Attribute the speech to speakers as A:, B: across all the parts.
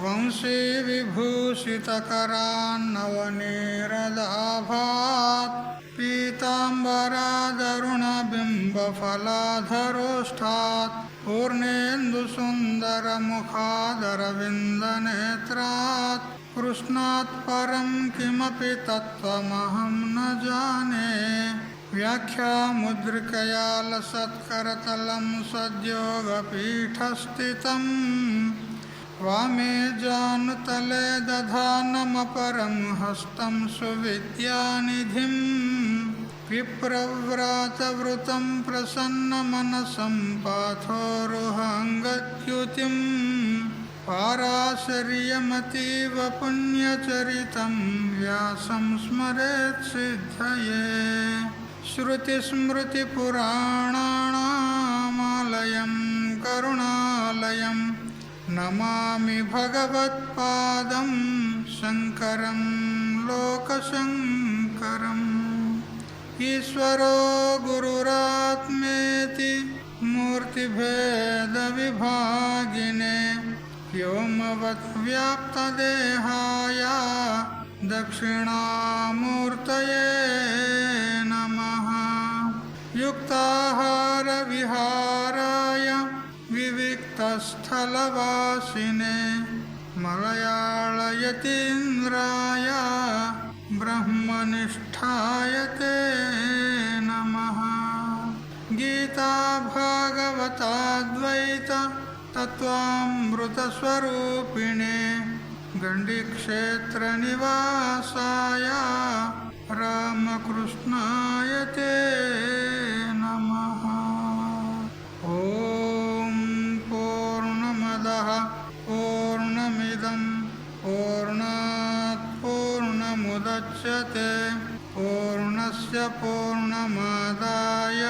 A: వంశీ విభూషితకరాన్నవనీరదాభాత్ పీతాంబరాదరుణబింబఫలాధరోష్ఠాత్ పూర్ణేందుసుందరముఖాదరవిందనేత్రాత్ కృష్ణాత్ పరం కిమపి తత్వమహం న జానే. వ్యాఖ్యాముద్రికయా లసత్కరతలం సద్యోగపీఠస్థితం వామే జానుతలే దధానమపరం హస్తం సువిద్యానిధిం. విప్రవ్రాతవృతం ప్రసన్నమనసం పాథోరుహంగద్యుతిం పారాశర్యమతీవ పుణ్యచరితం వ్యాసం స్మరేత్ సిద్ధయే. శ్రుతిస్మృతిపురాణానామాలయం కరుణాలయం నమామి భగవత్పాదం శంకరం లోకశంకరం. ఈశ్వరో గురురాత్మేతి మూర్తిభేద విభాగినే వ్యోమవద్వ్యాప్తదేహాయ దక్షిణామూర్తయే నమః. యుక్తాహార విహారాయ వివిక్తస్థలవాసినే మలయాళయతీంద్రాయ బ్రహ్మనిష్ఠాయ తే నమః. గీతా భాగవతాద్వైత తత్వామృతస్వరూపిణే గండిక్షేత్ర నివాసాయ రామకృష్ణాయ తే నమః. ఓం పూర్ణమదః పూర్ణమిదం పూర్ణాత్ పూర్ణముదచ్యతే పూర్ణస్య పూర్ణమాదాయ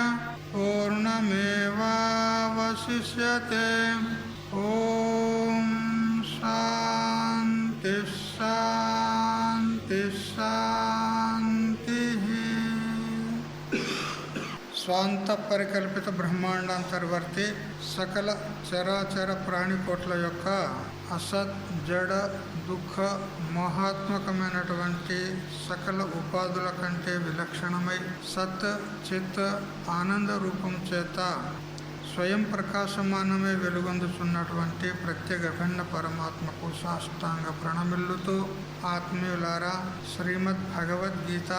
A: పూర్ణమేవావశిష్యతే. ఓం శాంతి శాంతి శాంతి. స్వాంత పరికల్పిత బ్రహ్మాండాంతర్వర్తి సకల చరాచర ప్రాణికోట్ల యొక్క అసత్ జడ దుఃఖ మహాత్మకమైనటువంటి సకల ఉపాధుల కంటే విలక్షణమై సత్ చిత్ ఆనంద రూపం చేత స్వయం ప్రకాశమానమే వెలుగొందుతున్నటువంటి ప్రత్యేక భిన్న పరమాత్మకు సాష్టాంగ ప్రణమిల్లుతూ ఆత్మీయులారా, శ్రీమద్ భగవద్గీత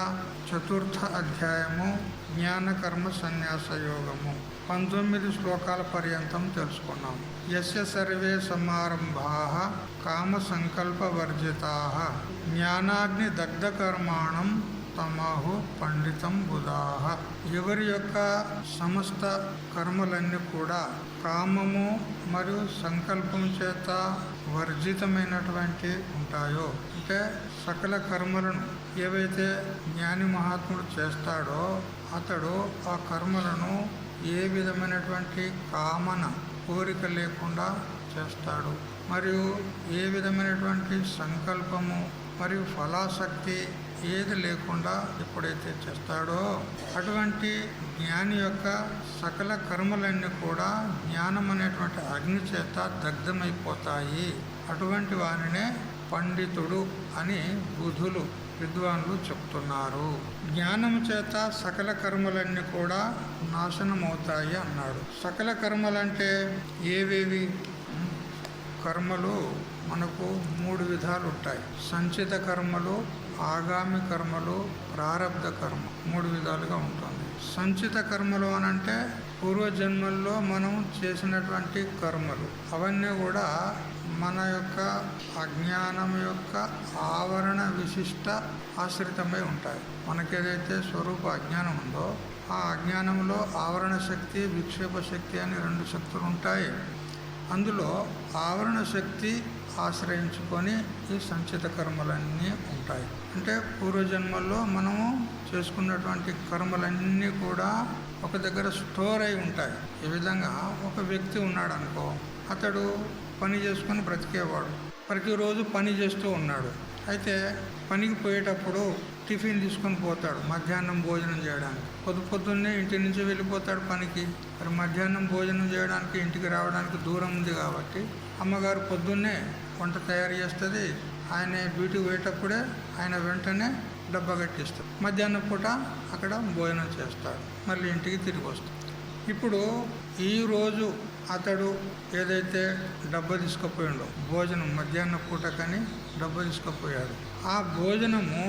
A: 4వ అధ్యాయము జ్ఞానకర్మ సన్యాస యోగము 19 శ్లోకాల పర్యంతం తెలుసుకున్నాం. యస్య సర్వే సమారంభాః కామ సంకల్ప వర్జితాః జ్ఞానాగ్ని దగ్ధ కర్మాణం తమాహు పండితం బుధాః. ఎవరి యొక్క సమస్త కర్మలన్నీ కూడా కామము మరియు సంకల్పం చేత వర్జితమైనటువంటి ఉంటాయో, అంటే సకల కర్మలను ఏవైతే జ్ఞాని మహాత్ముడు చేస్తాడో అతడు ఆ కర్మలను ఏ విధమైనటువంటి కామన కోరిక లేకుండా చేస్తాడు. మరియు ఏ విధమైనటువంటి సంకల్పము మరియు ఫలాసక్తి ఏది లేకుండా ఎప్పుడైతే చేస్తాడో అటువంటి జ్ఞాని యొక్క సకల కర్మలన్నీ కూడా జ్ఞానం అనేటువంటి అగ్ని చేత దగ్ధమైపోతాయి. అటువంటి వానినే పండితుడు అని బుధులు విద్వాన్లు చెప్తున్నారు. జ్ఞానం చేత సకల కర్మలన్నీ కూడా నాశనమవుతాయి అన్నాడు. సకల కర్మలంటే ఏవేవి? కర్మలు మనకు 3 విధాలు ఉంటాయి. సంచిత కర్మలు, ఆగామి కర్మలు, ప్రారబ్ధ కర్మ 3 విధాలుగా ఉంటుంది. సంచిత కర్మలు అనంటే పూర్వజన్మల్లో మనం చేసినటువంటి కర్మలు. అవన్నీ కూడా మన యొక్క అజ్ఞానం యొక్క ఆవరణ విశిష్ట ఆశ్రితమై ఉంటాయి. మనకేదైతే స్వరూప అజ్ఞానం ఉందో ఆ అజ్ఞానంలో ఆవరణ శక్తి, విక్షేప శక్తి అని 2 శక్తులు ఉంటాయి. అందులో ఆవరణ శక్తి ఆశ్రయించుకొని ఈ సంచిత కర్మలన్నీ ఉంటాయి. అంటే పూర్వజన్మల్లో మనము చేసుకున్నటువంటి కర్మలన్నీ కూడా ఒక దగ్గర స్టోర్ అయి ఉంటాయి. ఈ విధంగా ఒక వ్యక్తి ఉన్నాడు అనుకో, అతడు పని చేసుకొని బ్రతికేవాడు, ప్రతిరోజు పని చేస్తూ ఉన్నాడు. అయితే పనికి పోయేటప్పుడు టిఫిన్ తీసుకొని పోతాడు మధ్యాహ్నం భోజనం చేయడానికి. పొద్దున్నే ఇంటి నుంచి వెళ్ళిపోతాడు పనికి. మరి మధ్యాహ్నం భోజనం చేయడానికి ఇంటికి రావడానికి దూరం ఉంది కాబట్టి అమ్మగారు పొద్దున్నే వంట తయారు చేస్తుంది. ఆయన డ్యూటీకి పోయేటప్పుడే ఆయన వెంటనే డబ్బా కట్టిస్తాడు. మధ్యాహ్నం పూట అక్కడ భోజనం చేస్తాడు, మళ్ళీ ఇంటికి తిరిగి వస్తాడు. ఇప్పుడు ఈరోజు అతడు ఏదైతే డబ్బా తీసుకుపోయాడో భోజనం మధ్యాహ్నం పూట కానీ డబ్బా తీసుకుపోయాడు, ఆ భోజనము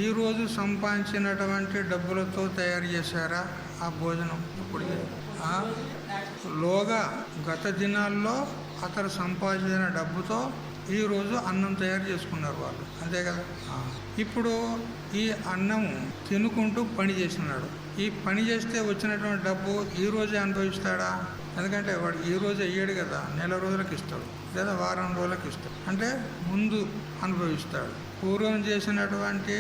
A: ఈరోజు సంపాదించినటువంటి డబ్బులతో తయారు చేశారా ఆ భోజనం? ఇప్పుడు లోగా గత దినాల్లో అతడు సంపాదించిన డబ్బుతో ఈరోజు అన్నం తయారు చేసుకున్నారు వాళ్ళు, అంతే కదా. ఇప్పుడు ఈ అన్నము తినుకుంటూ పని చేసినాడు. ఈ పని చేస్తే వచ్చినటువంటి డబ్బు ఈరోజే అనుభవిస్తాడా? ఎందుకంటే వాడు ఈరోజు అయ్యాడు కదా, నెల రోజులకు ఇస్తాడు లేదా వారం రోజులకు ఇస్తాడు, అంటే ముందు అనుభవిస్తాడు. పూర్వం చేసినటువంటి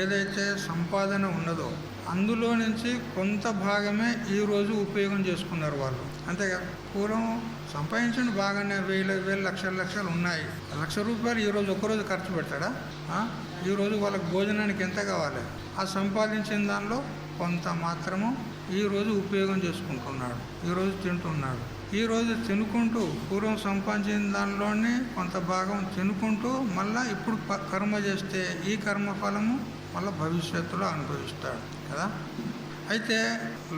A: ఏదైతే సంపాదన ఉన్నదో అందులో నుంచి కొంత భాగమే ఈరోజు ఉపయోగం చేసుకున్నారు వాళ్ళు, అంతే కదా. పూర్వం సంపాదించండి బాగానే వేలు లక్షలు ఉన్నాయి. ₹1,00,000 ఈరోజు ఒక్కరోజు ఖర్చు పెడతాడా? ఈరోజు వాళ్ళకి భోజనానికి ఎంత కావాలి? ఆ సంపాదించిన దానిలో కొంత మాత్రము ఈరోజు ఉపయోగం చేసుకుంటున్నాడు, ఈరోజు తింటున్నాడు. ఈరోజు తినుకుంటూ పూర్వం సంపాదించిన దానిలోనే కొంత భాగం తినుకుంటూ మళ్ళీ ఇప్పుడు కర్మ చేస్తే ఈ కర్మ ఫలము మళ్ళీ భవిష్యత్తులో అనుభవిస్తాడు కదా. అయితే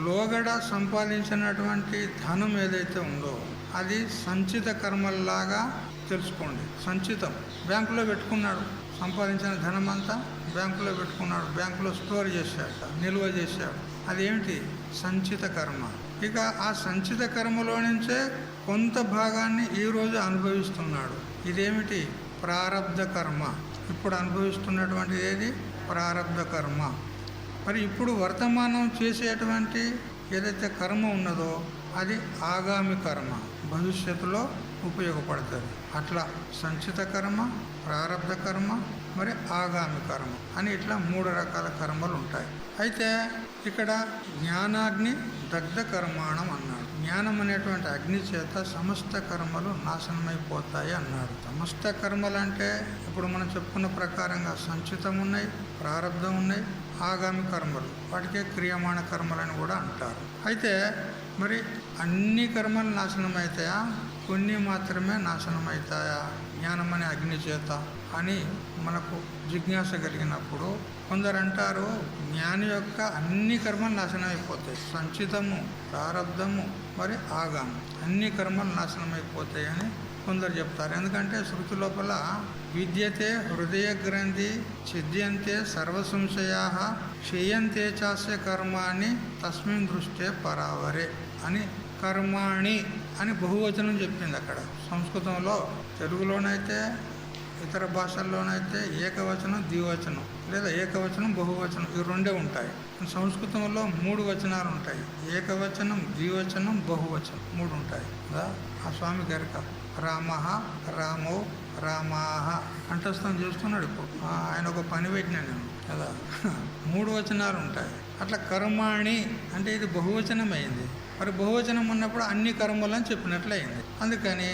A: లోగడ సంపాదించినటువంటి ధనం ఏదైతే ఉందో అది సంచిత కర్మల్లాగా తెలుసుకోండి. సంచితం బ్యాంకులో పెట్టుకున్నాడు, సంపాదించిన ధనం అంతా బ్యాంకులో పెట్టుకున్నాడు, బ్యాంకులో స్టోర్ చేశాడు, నిల్వ చేశాడు. అదేమిటి? సంచిత కర్మ. ఇక ఆ సంచిత కర్మలో నుంచే కొంత భాగాన్ని ఈరోజు అనుభవిస్తున్నాడు. ఇదేమిటి? ప్రారబ్ధ కర్మ. ఇప్పుడు అనుభవిస్తున్నటువంటి ఏది? ప్రారబ్ధ కర్మ. మరి ఇప్పుడు వర్తమానం చేసేటువంటి ఏదైతే కర్మ ఉన్నదో అది ఆగామి కర్మ, భవిష్యత్తులో ఉపయోగపడుతుంది. అట్లా సంచిత కర్మ, ప్రారబ్ధ కర్మ, మరి ఆగామి కర్మ అని ఇట్లా 3 రకాల కర్మలు ఉంటాయి. అయితే ఇక్కడ జ్ఞానాగ్ని దగ్ధ కర్మాణం అన్నాడు. జ్ఞానం అనేటువంటి అగ్ని చేత సమస్త కర్మలు నాశనమైపోతాయి అన్నాడు. సమస్త కర్మలు అంటే ఇప్పుడు మనం చెప్పుకున్న ప్రకారంగా సంచితం ఉన్నాయి, ప్రారబ్ధం ఉన్నాయి, ఆగామి కర్మలు, వాటికే క్రియమాణ కర్మలని కూడా అంటారు. అయితే మరి అన్ని కర్మలు నాశనం అవుతాయా? కొన్ని మాత్రమే నాశనం అవుతాయా జ్ఞానం అనే అగ్ని చేత అని మనకు జిజ్ఞాస కలిగినప్పుడు కొందరు అంటారు జ్ఞాని యొక్క అన్ని కర్మలు నాశనం అయిపోతాయి, సంచితము, ప్రారబ్ధము, మరి ఆగాము అన్ని కర్మలు నాశనం అయిపోతాయి అని కొందరు చెప్తారు. ఎందుకంటే శృతి లోపల విద్యతే హృదయ గ్రంథి ఛిద్యంతే సర్వసంశయా క్షయంతే చాస్య కర్మాణి తస్మిన్ దృష్టే పరావరే అని కర్మాణి అని బహువచనం చెప్పింది అక్కడ. సంస్కృతంలో, తెలుగులోనైతే ఇతర భాషల్లోనైతే ఏకవచనం, ద్వివచనం లేదా ఏకవచనం, బహువచనం ఈ 2 ఉంటాయి. సంస్కృతంలో 3 వచనాలు ఉంటాయి. ఏకవచనం, ద్వివచనం, బహువచనం 3 ఉంటాయి కదా. ఆ స్వామి గారిక రామ, రామో, రామాహ కంఠస్థం చేస్తున్నాడు. ఇప్పుడు ఆయన ఒక పని పెట్టినా నేను కదా. 3 వచనాలు ఉంటాయి. అట్లా కర్మాణి అంటే ఇది బహువచనం అయింది. మరి బహువచనం ఉన్నప్పుడు అన్ని కర్మలని చెప్పినట్లు అయింది. అందుకని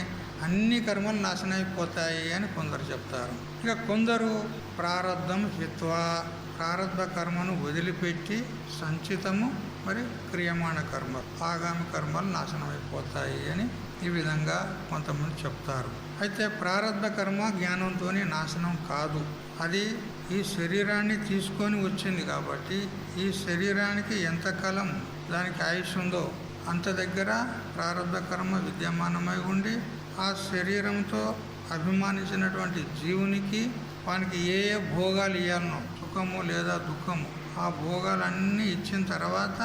A: అన్ని కర్మలు నాశనం అయిపోతాయి అని కొందరు చెప్తారు. ఇక కొందరు ప్రారబ్ధం హిత్వా, ప్రారబ్ధ కర్మను వదిలిపెట్టి సంచితము మరి క్రియమాణ కర్మ, ఆగామి కర్మలు నాశనం అయిపోతాయి అని ఈ విధంగా కొంతమంది చెప్తారు. అయితే ప్రారబ్ధ కర్మ జ్ఞానంతో నాశనం కాదు. అది ఈ శరీరాన్ని తీసుకొని వచ్చింది కాబట్టి ఈ శరీరానికి ఎంతకాలం దానికి ఆయుష్ ఉందో అంత దగ్గర ప్రారబ్ధ కర్మ విద్యమానమై ఉండి ఆ శరీరంతో అభిమానించినటువంటి జీవునికి వానికి ఏ ఏ భోగాలు ఇవ్వాలనో, సుఖము లేదా దుఃఖము, ఆ భోగాలన్నీ ఇచ్చిన తర్వాత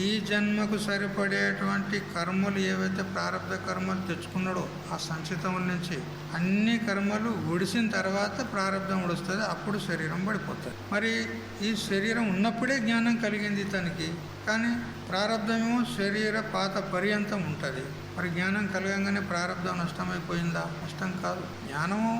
A: ఈ జన్మకు సరిపడేటువంటి కర్మలు ఏవైతే ప్రారబ్ధ కర్మలు తెచ్చుకున్నాడో ఆ సంచితముల నుంచి అన్ని కర్మలు ఒడిసిన తర్వాత ప్రారబ్ధం ఒడుస్తుంది, అప్పుడు శరీరం పడిపోతుంది. మరి ఈ శరీరం ఉన్నప్పుడే జ్ఞానం కలిగింది తనకి, కానీ ప్రారబ్ధమేమో శరీర పాత పర్యంతం ఉంటుంది. మరి జ్ఞానం కలగంగానే ప్రారబ్ధం నష్టమైపోయిందా? నష్టం కాదు. జ్ఞానము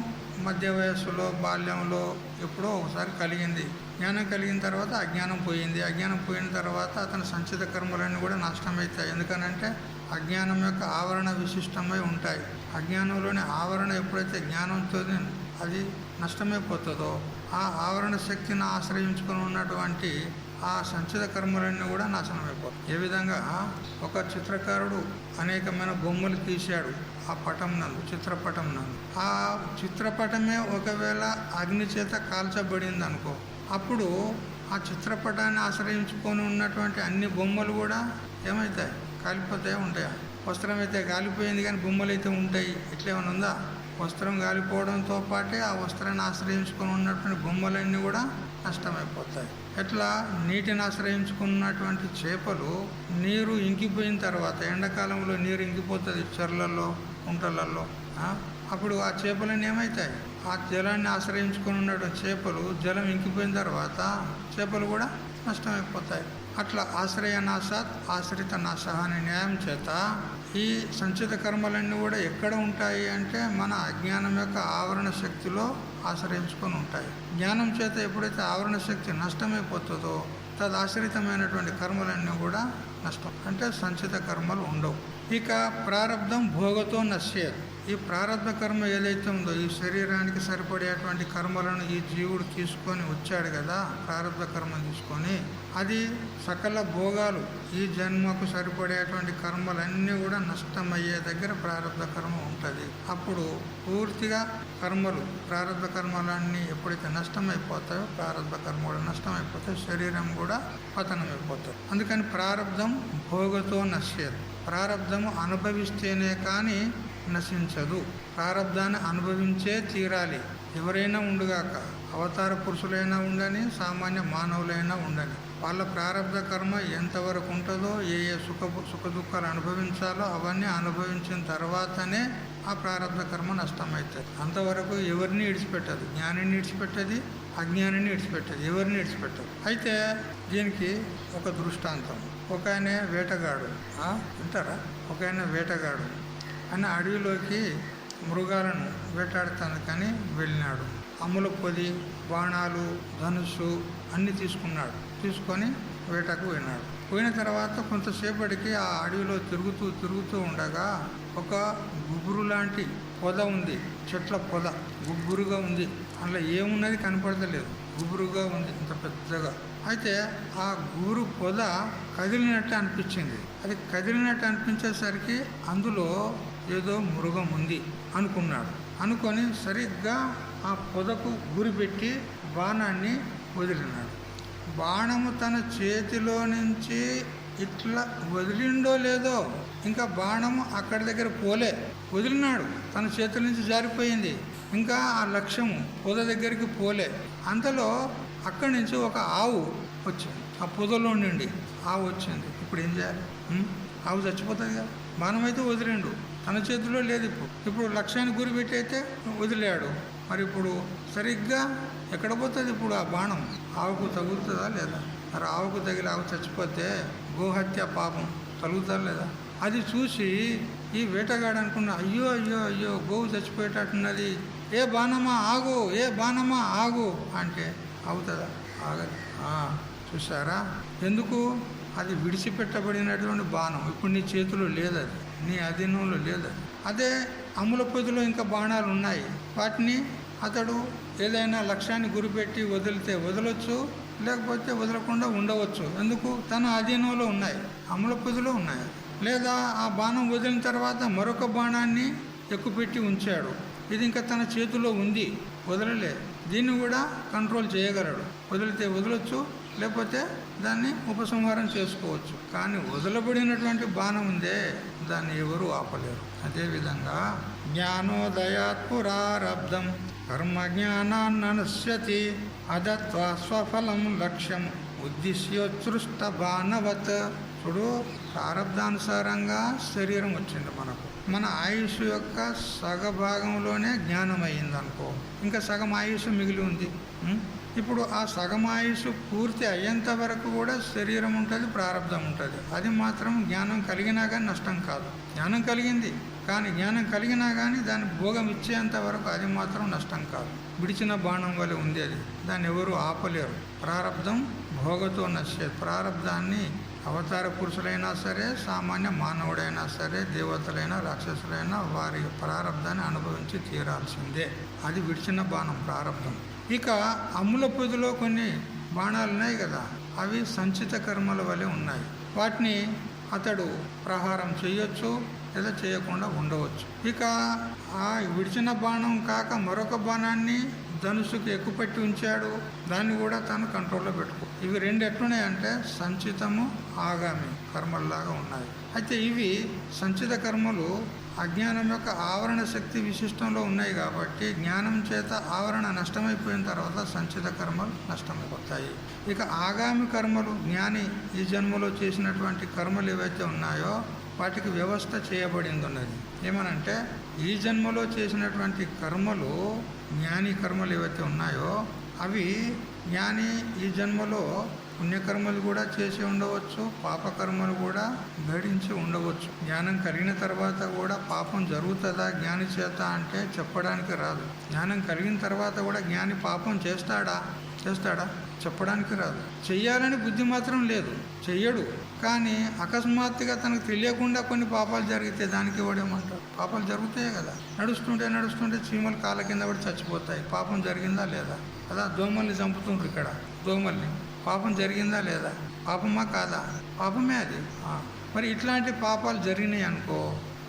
A: మధ్య వయస్సులో, బాల్యంలో ఎప్పుడో ఒకసారి కలిగింది. జ్ఞానం కలిగిన తర్వాత అజ్ఞానం పోయింది. అజ్ఞానం పోయిన తర్వాత అతని సంచిత కర్మలన్నీ కూడా నష్టమవుతాయి. ఎందుకనంటే అజ్ఞానం యొక్క ఆవరణ విశిష్టమై ఉంటాయి. అజ్ఞానంలోని ఆవరణ ఎప్పుడైతే జ్ఞానంతో అది నష్టమైపోతుందో ఆ ఆవరణ శక్తిని ఆశ్రయించుకొని ఉన్నటువంటి ఆ సంచిత కర్మలన్నీ కూడా నాశనమైపోతాయి. ఏ విధంగా ఒక చిత్రకారుడు అనేకమైన బొమ్మలు తీశాడు ఆ పటం నందు, చిత్రపటం నందు. ఆ చిత్రపటమే ఒకవేళ అగ్ని చేత కాల్చబడింది అనుకో, అప్పుడు ఆ చిత్రపటాన్ని ఆశ్రయించుకొని ఉన్నటువంటి అన్ని బొమ్మలు కూడా ఏమవుతాయి? కాలిపోతాయి, ఉంటాయా? వస్త్రం అయితే కాలిపోయింది కానీ బొమ్మలు అయితే ఉంటాయి. ఇట్లేమైనా ఉందా? వస్త్రం కాలిపోవడంతో పాటే ఆ వస్త్రాన్ని ఆశ్రయించుకొని ఉన్నటువంటి బొమ్మలన్నీ కూడా నష్టమైపోతాయి. ఎట్లా నీటిని ఆశ్రయించుకున్నటువంటి చేపలు నీరు ఇంకిపోయిన తర్వాత, ఎండాకాలంలో నీరు ఇంకిపోతుంది చెర్లలో, కుంటలలో, అప్పుడు ఆ చేపలన్నీ ఏమవుతాయి? ఆ జలాన్ని ఆశ్రయించుకొని ఉన్నటువంటి చేపలు జలం ఇంకిపోయిన తర్వాత చేపలు కూడా నష్టమైపోతాయి. అట్లా ఆశ్రయనాశాత్ ఆశ్రిత నాశ అనే న్యాయం చేత ఈ సంచిత కర్మలన్నీ కూడా ఎక్కడ ఉంటాయి అంటే మన అజ్ఞానం యొక్క ఆవరణ శక్తిలో ఆశ్రయించుకొని ఉంటాయి. జ్ఞానం చేత ఎప్పుడైతే ఆవరణ శక్తి నష్టమైపోతుందో తదాశ్రితమైనటువంటి కర్మలన్నీ కూడా నష్టం, అంటే సంచిత కర్మలు ఉండవు. ఇక ప్రారబ్ధం భోగతో నశ్యేత్. ఈ ప్రారబ్ధ కర్మ ఏదైతే ఉందో, ఈ శరీరానికి సరిపడేటువంటి కర్మలను ఈ జీవుడు తీసుకొని వచ్చాడు కదా, ప్రారబ్ధ కర్మను తీసుకొని, అది సకల భోగాలు ఈ జన్మకు సరిపడేటువంటి కర్మలన్నీ కూడా నష్టమయ్యే దగ్గర ప్రారబ్ధ కర్మ ఉంటుంది. అప్పుడు పూర్తిగా కర్మలు, ప్రారబ్ధ కర్మలన్నీ ఎప్పుడైతే నష్టమైపోతాయో, ప్రారబ్ధ కర్మ కూడా నష్టమైపోతాయి, శరీరం కూడా పతనమైపోతుంది. అందుకని ప్రారబ్ధం భోగతో నశ్యేత్. ప్రారబ్ధము అనుభవిస్తేనే కానీ నశించదు. ప్రారబ్ధాన్ని అనుభవించే తీరాలి. ఎవరైనా ఉండుగాక, అవతార పురుషులైనా ఉండని, సామాన్య మానవులైనా ఉండని, వాళ్ళ ప్రారబ్ధ కర్మ ఎంతవరకు ఉంటుందో, ఏ ఏ సుఖ దుఃఖాలు అనుభవించాలో అవన్నీ అనుభవించిన తర్వాతనే ఆ ప్రారబ్ధ కర్మ నష్టమవుతుంది. అంతవరకు ఎవరిని విడిచిపెట్టదు. జ్ఞానిని విడిచిపెట్టది, అజ్ఞానిని విడిచిపెట్టదు, ఎవరిని విడిచిపెట్టదు. అయితే దీనికి ఒక దృష్టాంతం. ఒక ఆయన వేటగాడు, వింటారా? ఒక ఆయన వేటగాడు ఆయన అడవిలోకి మృగాలను వేటాడుతాను కానీ వెళ్ళినాడు. అమ్ముల పొది, బాణాలు, ధనుస్సు అన్నీ తీసుకున్నాడు. తీసుకొని వేటకు పోయినాడు. పోయిన తర్వాత కొంతసేపటికి ఆ అడవిలో తిరుగుతూ ఉండగా ఒక గుబురు లాంటి పొద ఉంది, చెట్ల పొద గుబురుగా ఉంది. అందులో ఏమున్నది కనపడతలేదు, గుబురుగా ఉంది ఇంత పెద్దగా. అయితే ఆ గుబురు పొద కదిలినట్టు అనిపించింది. అది కదిలినట్టు అనిపించేసరికి అందులో ఏదో మృగం ఉంది అనుకున్నాడు. అనుకొని సరిగ్గా ఆ పొదకు గురిపెట్టి బాణాన్ని వదిలినాడు. బాణము తన చేతిలో నుంచి ఇట్లా వదిలిండో లేదో, ఇంకా బాణము అక్కడి దగ్గర పోలే, వదిలినాడు, తన చేతుల నుంచి జారిపోయింది, ఇంకా ఆ లక్ష్యము పొద దగ్గరికి పోలే. అంతలో అక్కడి నుంచి ఒక ఆవు వచ్చింది. ఆ పొదలో నుండి ఆవు వచ్చింది. ఇప్పుడు ఏం చేయాలి? ఆవు చచ్చిపోతుంది కదా. బాణం అయితే వదిలిండు, తన చేతిలో లేదు. ఇప్పుడు లక్ష్యాన్ని గురిపెట్టి అయితే వదిలాడు. మరి ఇప్పుడు సరిగ్గా ఎక్కడ పోతుంది? ఇప్పుడు ఆ బాణం ఆవుకు తగులుతుందా లేదా? మరి ఆవుకు తగిలి ఆవు చచ్చిపోతే గోహత్య పాపం తగులుతుందా లేదా? అది చూసి ఈ వేటగాడు అనుకున్నా, అయ్యో అయ్యో అయ్యో గోవు చచ్చిపోయేటట్టున్నది, ఏ బాణమా ఆగు, ఏ బాణమా ఆగు అంటే అవుతుందా? ఆగదు. చూసారా? ఎందుకు? అది విడిచిపెట్టబడినటువంటి బాణం ఇప్పుడు నీ చేతిలో లేదది, నీ అధీనంలో లేదది. అదే అమ్ముల పొదిలో ఇంకా బాణాలు ఉన్నాయి, వాటిని అతడు ఏదైనా లక్ష్యాన్ని గురిపెట్టి వదిలితే వదలొచ్చు, లేకపోతే వదలకుండా ఉండవచ్చు. ఎందుకు? తన అధీనంలో ఉన్నాయి, అమ్ముల పొదిలో ఉన్నాయి. లేదా ఆ బాణం వదిలిన తర్వాత మరొక బాణాన్ని ఎక్కుపెట్టి ఉంచాడు, ఇది ఇంకా తన చేతిలో ఉంది, వదలలే. దీన్ని కూడా కంట్రోల్ చేయగలడు. వదిలితే వదలొచ్చు, లేకపోతే దాన్ని ఉపసంహారం చేసుకోవచ్చు. కానీ వదలబడినటువంటి బాణం ఉందే, దాన్ని ఎవరు ఆపలేరు. అదేవిధంగా జ్ఞానోదయాత్ పురారబ్ధం కర్మ జ్ఞానాన్ననశ్యతి అదత్వా స్వఫలం లక్ష్యం ఉద్దిశ్యోత్సృష్ట బాణవత్. చూడు, ప్రారబ్ధానుసారంగా శరీరం వచ్చింది మనకు. మన ఆయుష్ యొక్క సగభాగంలోనే జ్ఞానం అయ్యింది అనుకో, ఇంకా సగం ఆయుష్ మిగిలి ఉంది. ఇప్పుడు ఆ సగం ఆయుష్ పూర్తి అయ్యేంత వరకు కూడా శరీరం ఉంటుంది, ప్రారబ్ధం ఉంటుంది. అది మాత్రం జ్ఞానం కలిగినా కానీ నష్టం కాదు. జ్ఞానం కలిగింది కానీ, జ్ఞానం కలిగినా కానీ దాన్ని భోగం ఇచ్చేంత వరకు అది మాత్రం నష్టం కాదు. విడిచిన బాణం వల్ల ఉంది అది, దాన్ని ఎవరు ఆపలేరు. ప్రారబ్ధం భోగతో నశ్యేత్. ప్రారబ్ధాన్ని అవతార పురుషులైనా సరే, సామాన్య మానవుడైనా సరే, దేవతలైనా రాక్షసులైనా వారి ప్రారబ్ధాన్ని అనుభవించి తీరాల్సిందే. అది విడిచిన బాణం ప్రారబ్ధం. ఇక అమ్ముల పొదిలో కొన్ని బాణాలు ఉన్నాయి కదా, అవి సంచిత కర్మల వలె ఉన్నాయి. వాటిని అతడు ప్రహారం చేయొచ్చు లేదా చేయకుండా ఉండవచ్చు. ఇక ఆ విడిచిన బాణం కాక మరొక బాణాన్ని ధనుసుకు ఎక్కుపెట్టి ఉంచాడు, దాన్ని కూడా తను కంట్రోల్లో పెట్టుకో. ఇవి రెండు ఎట్లున్నాయంటే సంచితము ఆగామి కర్మల్లాగా ఉన్నాయి. అయితే ఇవి సంచిత కర్మలు అజ్ఞానం యొక్క ఆవరణ శక్తి విశిష్టంలో ఉన్నాయి కాబట్టి జ్ఞానం చేత ఆవరణ నష్టమైపోయిన తర్వాత సంచిత కర్మలు నష్టమైపోతాయి. ఇక ఆగామి కర్మలు జ్ఞాని ఈ జన్మలో చేసినటువంటి కర్మలు ఏవైతే ఉన్నాయో వాటికి వ్యవస్థ చేయబడింది ఉన్నది. ఏమనంటే ఈ జన్మలో చేసినటువంటి కర్మలు, జ్ఞాని కర్మలు ఏవైతే ఉన్నాయో అవి జ్ఞాని ఈ జన్మలో పుణ్యకర్మలు కూడా చేసి ఉండవచ్చు, పాపకర్మలు కూడా గడించి ఉండవచ్చు. జ్ఞానం కలిగిన తర్వాత కూడా పాపం జరుగుతుందా జ్ఞాని చేత అంటే చెప్పడానికి రాదు. జ్ఞానం కలిగిన తర్వాత కూడా జ్ఞాని పాపం చేస్తాడా చెప్పడానికి రాదు. చెయ్యాలని బుద్ధి మాత్రం లేదు, చెయ్యడు. కానీ అకస్మాత్తుగా తనకు తెలియకుండా కొన్ని పాపాలు జరిగితే దానికి ఇవ్వడేమంటారు? పాపాలు జరుగుతాయి కదా, నడుస్తుంటే చీమలు కాళ్ళ కింద పడి చచ్చిపోతాయి. పాపం జరిగిందా లేదా? కదా, దోమల్ని చంపుతుండ్రు ఇక్కడ, దోమల్ని. పాపం జరిగిందా లేదా? పాపమా కాదా? పాపమే అది. మరి ఇట్లాంటి పాపాలు జరిగినాయి అనుకో,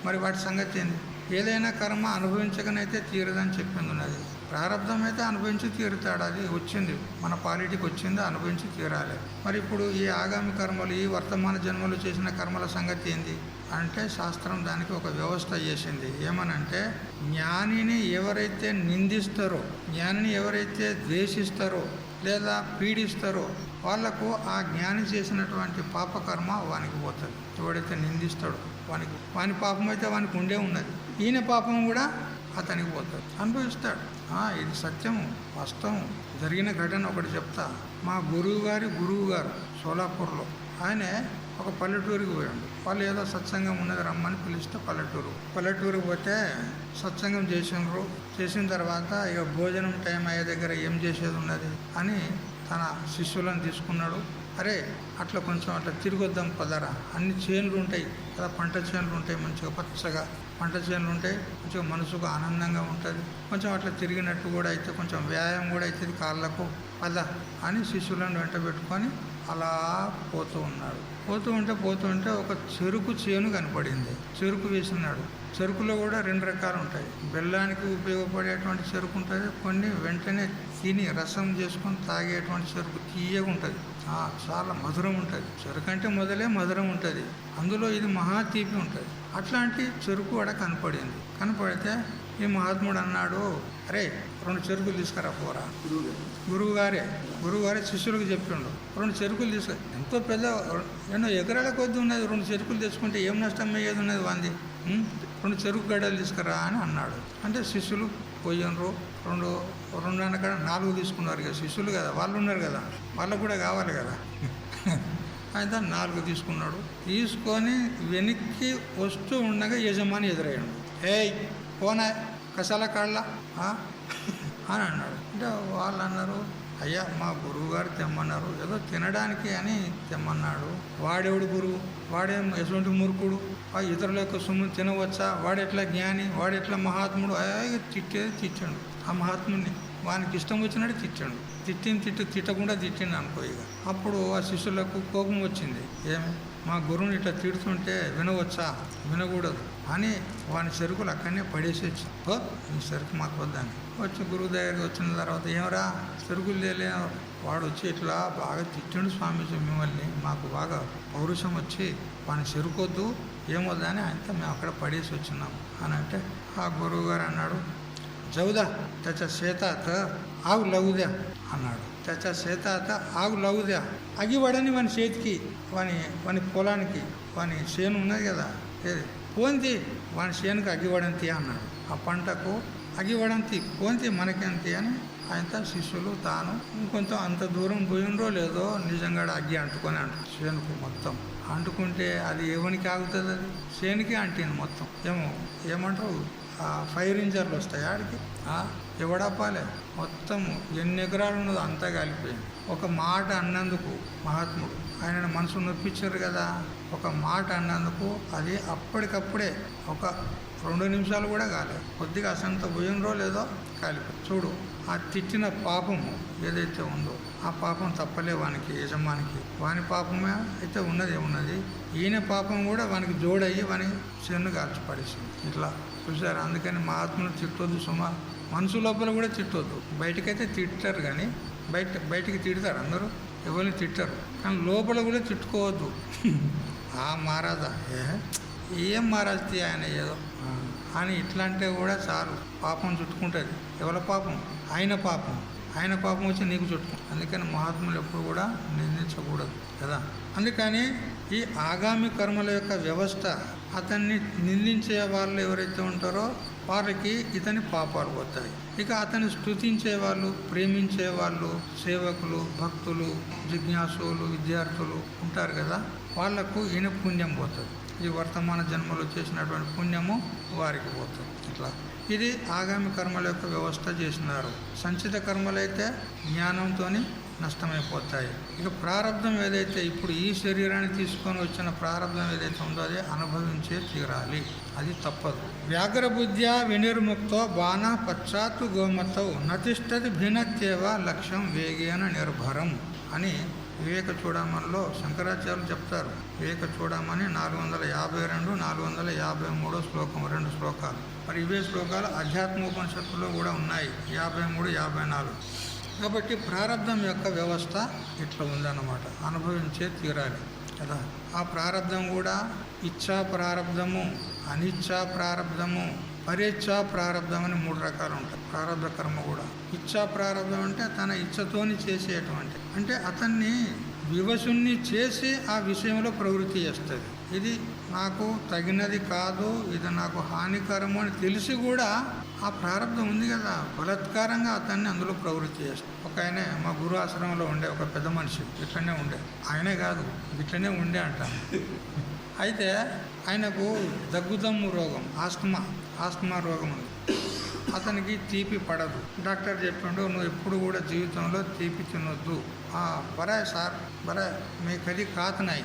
A: మరి వాటి సంగతి ఏంది? ఏదైనా కర్మ అనుభవించకనైతే తీరదని చెప్పింది ఉన్నది. ప్రారంధం అయితే అనుభవించి తీరుతాడు, అది వచ్చింది, మన పాలిటికి వచ్చింది, అనుభవించి తీరాలి. మరి ఇప్పుడు ఈ ఆగామి కర్మలు, ఈ వర్తమాన జన్మలు చేసిన కర్మల సంగతి ఏంది అంటే శాస్త్రం దానికి ఒక వ్యవస్థ చేసింది. ఏమనంటే జ్ఞానిని ఎవరైతే నిందిస్తారో, జ్ఞానిని ఎవరైతే ద్వేషిస్తారో లేదా పీడిస్తారో వాళ్లకు ఆ జ్ఞాని చేసినటువంటి పాపకర్మ వానికి పోతుంది. ఎవడైతే నిందిస్తాడో వాని పాపం అయితే వానికి ఉండే ఉన్నది, ఈయన పాపం కూడా అతనికి పోతుంది, అనుభవిస్తాడు. ఇది సత్యము, వాస్తవం. జరిగిన ఘటన ఒకటి చెప్తా. మా గురువు గారు సోలాపూర్లో ఆయనే ఒక పల్లెటూరికి పోయాడు. వాళ్ళు ఏదో సత్సంగం ఉన్నది రమ్మని పిలిస్తే పల్లెటూరికి పోతే సత్సంగం చేసిన తర్వాత ఇక భోజనం టైం అయ్యే దగ్గర ఏం చేసేది ఉన్నది అని తన శిష్యులను తీసుకున్నాడు. అరే అట్లా కొంచెం అట్లా తిరిగొద్దాం పదరా, అన్ని చేనులు ఉంటాయి కదా, పంట చేనులు ఉంటాయి, మంచిగా పచ్చగా పంట చేనులు ఉంటాయి, కొంచెం మనసుకు ఆనందంగా ఉంటుంది, కొంచెం అట్లా తిరిగినట్టు కూడా అయితే కొంచెం వ్యాయామం కూడా అవుతుంది కాళ్ళకు, పద అని శిష్యులను వెంట పెట్టుకొని అలా పోతూ ఉన్నాడు. పోతూ ఉంటే ఒక చెరుకు చేను కనపడింది. చెరుకు వేసినాడు. చెరుకులో కూడా రెండు రకాలు ఉంటాయి. బెల్లానికి ఉపయోగపడేటువంటి చెరుకు ఉంటుంది, కొన్ని వెంటనే తిని రసం చేసుకొని తాగేటువంటి చెరుకు తీయగా ఉంటుంది, చాలా మధురం ఉంటుంది. చెరుకు అంటే మొదలే మధురం ఉంటుంది, అందులో ఇది మహా తీపి ఉంటుంది. అట్లాంటి చెరుకు కూడా కనపడితే ఈ మహాత్ముడు అన్నాడు, అరే 2 చెరుకులు తీసుకురా పోరా. గురువుగారే శిష్యులకు చెప్పిండు, 2 చెరుకులు తీసుకురా. ఎంతో పెద్ద ఎన్నో ఎకరాల కొద్ది ఉన్నది, 2 చెరుకులు తెచ్చుకుంటే ఏం నష్టం అయ్యేది ఉన్నది వాంది, 2 చెరుకు గడ్డలు తీసుకురా అని అన్నాడు. అంటే శిష్యులు పోయినరు, 2 అనక్కడ 4 తీసుకున్నారు. ఇక శిష్యులు కదా, వాళ్ళు ఉన్నారు కదా, వాళ్ళకు కూడా కావాలి కదా. అయితే 4 తీసుకున్నాడు. తీసుకొని వెనక్కి వస్తూ ఉండగా యజమాని ఎదురయ్యాడు. ఏయ్ పోనా కసాల కాళ్ళ అని అన్నాడు. అంటే వాళ్ళు అన్నారు, అయ్యా మా గురువుగారు తెమ్మన్నారు, ఏదో తినడానికి అని తెమ్మన్నాడు. వాడెవడు గురువు, వాడేం ఎటువంటి మూర్ఖుడు, ఇతరుల యొక్క సొమ్ము తినవచ్చా, వాడెట్లా జ్ఞాని, వాడెట్లా మహాత్ముడు, తిట్టాడు ఆ మహాత్ముడిని. వానికి ఇష్టం వచ్చినట్టు తిట్టకుండా తిట్టిండు అనుకో. ఇక అప్పుడు ఆ శిష్యులకు కోపం వచ్చింది. ఏమి మా గురువుని ఇట్లా తిడుతుంటే వినవచ్చా, వినకూడదు అని వాని చెరుకులు అక్కడనే పడేసేచ్చు. ఈ చెరుకు మాకు వద్దని వచ్చి గురువు దగ్గరికి వచ్చిన తర్వాత, ఏమరా చెరుకులు లేలే, వాడు వచ్చి ఇట్లా బాగా తిట్టిండు స్వామీజీ మిమ్మల్ని, మాకు బాగా పౌరుషం వచ్చి వాని చెరుకొద్దు ఏమొద్దని ఆయనతో మేము అక్కడ పడేసి వచ్చినాం అని అంటే ఆ గురువు గారు అన్నాడు, జౌదా తెచ్చ సేతాత ఆగు లవుదా అన్నాడు. తెచ్చ సేతాత ఆగు లవుదా, అగివడని వాని చేతికి, వాని పొలానికి, వాని చేను ఉన్నది కదా, పోంతి వాని చేనుకు అగివడంతి అన్నాడు. ఆ పంటకు అగివడంతి పోంతి మనకేంతి అని ఆయనతో శిష్యులు తాను ఇంకొంచెం అంత దూరం పోయినరో లేదో నిజంగా అగ్గి అంటుకొని చేనుకు మొత్తం అంటుకుంటే అది ఎవరికి ఆగుతుంది, అది చేనుకి అంటింది మొత్తం. ఏమంటారు ఫైర్ ఇంజర్లు వస్తాయి ఆడికి, ఎవడపాలే మొత్తం ఎన్ని ఎకరాలు ఉన్నదో అంతా కలిపోయింది. ఒక మాట అన్నందుకు మహాత్ముడు ఆయన మనసు నొప్పించారు కదా, ఒక మాట అన్నందుకు అది అప్పటికప్పుడే ఒక 2 నిమిషాలు కూడా కాలేదు, కొద్దిగా అసంత పోయినరో లేదో కాలిపోతుంది. చూడు, ఆ తిట్టిన పాపము ఏదైతే ఉందో ఆ పాపం తప్పలే వానికి, యజమానికి. వాని పాపమే అయితే ఉన్నది. ఈయన పాపం కూడా వానికి జోడయ్యి వాని చెన్ను కాల్చి పడేసింది. ఇట్లా చూసారు. అందుకని మా ఆత్మను తిట్టొద్దు సుమా. మనసు లోపల కూడా తిట్టొద్దు. బయటకైతే తిట్టారు, కానీ బయటికి తిడతారు అందరూ, ఎవరిని తిట్టరు. కానీ లోపల కూడా తిట్టుకోవద్దు. ఆ మహారాజా ఏం మహారాజు ఆయన ఏదో అని ఇట్లా అంటే కూడా చాలు, పాపం చుట్టుకుంటుంది. ఎవరి పాపం? ఆయన పాపం వచ్చి నీకు చుట్టుకుంటుంది. అందుకని మహాత్ములు ఎప్పుడు కూడా నిందించకూడదు కదా. అందుకని ఈ ఆగామి కర్మల యొక్క వ్యవస్థ, అతన్ని నిందించే వాళ్ళు ఎవరైతే ఉంటారో వారికి ఇతని పాపాలు పోతాయి. ఇక అతన్ని స్తుతించే వాళ్ళు, ప్రేమించే వాళ్ళు, సేవకులు, భక్తులు, జిజ్ఞాసులు, విద్యార్థులు ఉంటారు కదా, వాళ్లకు ఈయన పుణ్యం పోతుంది. ఈ వర్తమాన జన్మలో చేసినటువంటి పుణ్యము వారికి పోతుంది. ఇట్లా ఇది ఆగామి కర్మల యొక్క వ్యవస్థ చేసినారు. సంచిత కర్మలైతే జ్ఞానంతో నష్టమైపోతాయి. ఇక ప్రారంధం ఏదైతే ఇప్పుడు ఈ శరీరాన్ని తీసుకొని వచ్చిన ప్రారంధం ఏదైతే ఉందో అదే అనుభవించే తీరాలి, అది తప్పదు. వ్యాఘ్రబుద్ధ్యా వినిర్ముక్తో బాణ పశ్చాత్తు గోమతౌ నతిష్టది భిన్నత్యేవ లక్ష్యం వేగేన నిర్భరం అని వివేక చూడమనిలో శంకరాచార్యులు చెప్తారు. వివేక చూడమని 452, 453 శ్లోకం, 2 శ్లోకాలు. మరి ఇవే శ్లోకాలు అధ్యాత్మోపనిషత్తులో కూడా ఉన్నాయి, 53, 54. కాబట్టి ప్రారంధం యొక్క వ్యవస్థ ఇట్లా ఉందన్నమాట, అనుభవించే తీరాలి కదా. ఆ ప్రారంధం కూడా ఇచ్ఛా ప్రారంధము, అనిచ్ఛా ప్రారంధము, పరేచ్ఛా ప్రారంధం అని 3 రకాలు ఉంటాయి. ప్రారంధ కర్మ కూడా ఇచ్ఛా ప్రారంధం అంటే తన ఇచ్ఛతోని చేసేటువంటి, అంటే అతన్ని వివశుణ్ణి చేసి ఆ విషయంలో ప్రవృత్తి చేస్తుంది. ఇది నాకు తగినది కాదు, ఇది నాకు హానికరము అని తెలిసి కూడా ఆ ప్రారంధం ఉంది కదా, బలాత్కారంగా అతన్ని అందులో ప్రవృత్తి చేస్తుంది. ఒక ఆయన మా గురు ఆశ్రమంలో ఉండే ఒక పెద్ద మనిషి ఇట్లనే ఉండే, ఆయనే కాదు ఇట్లనే ఉండే అంట. అయితే ఆయనకు దగ్గుదమ్ము రోగం, ఆస్తమా రోగం ఉంది. అతనికి తీపి పడదు. డాక్టర్ చెప్పిండు, నువ్వు ఎప్పుడు కూడా జీవితంలో తీపి తినొద్దు. బరే సార్, బరే మీకది కాతనాయి,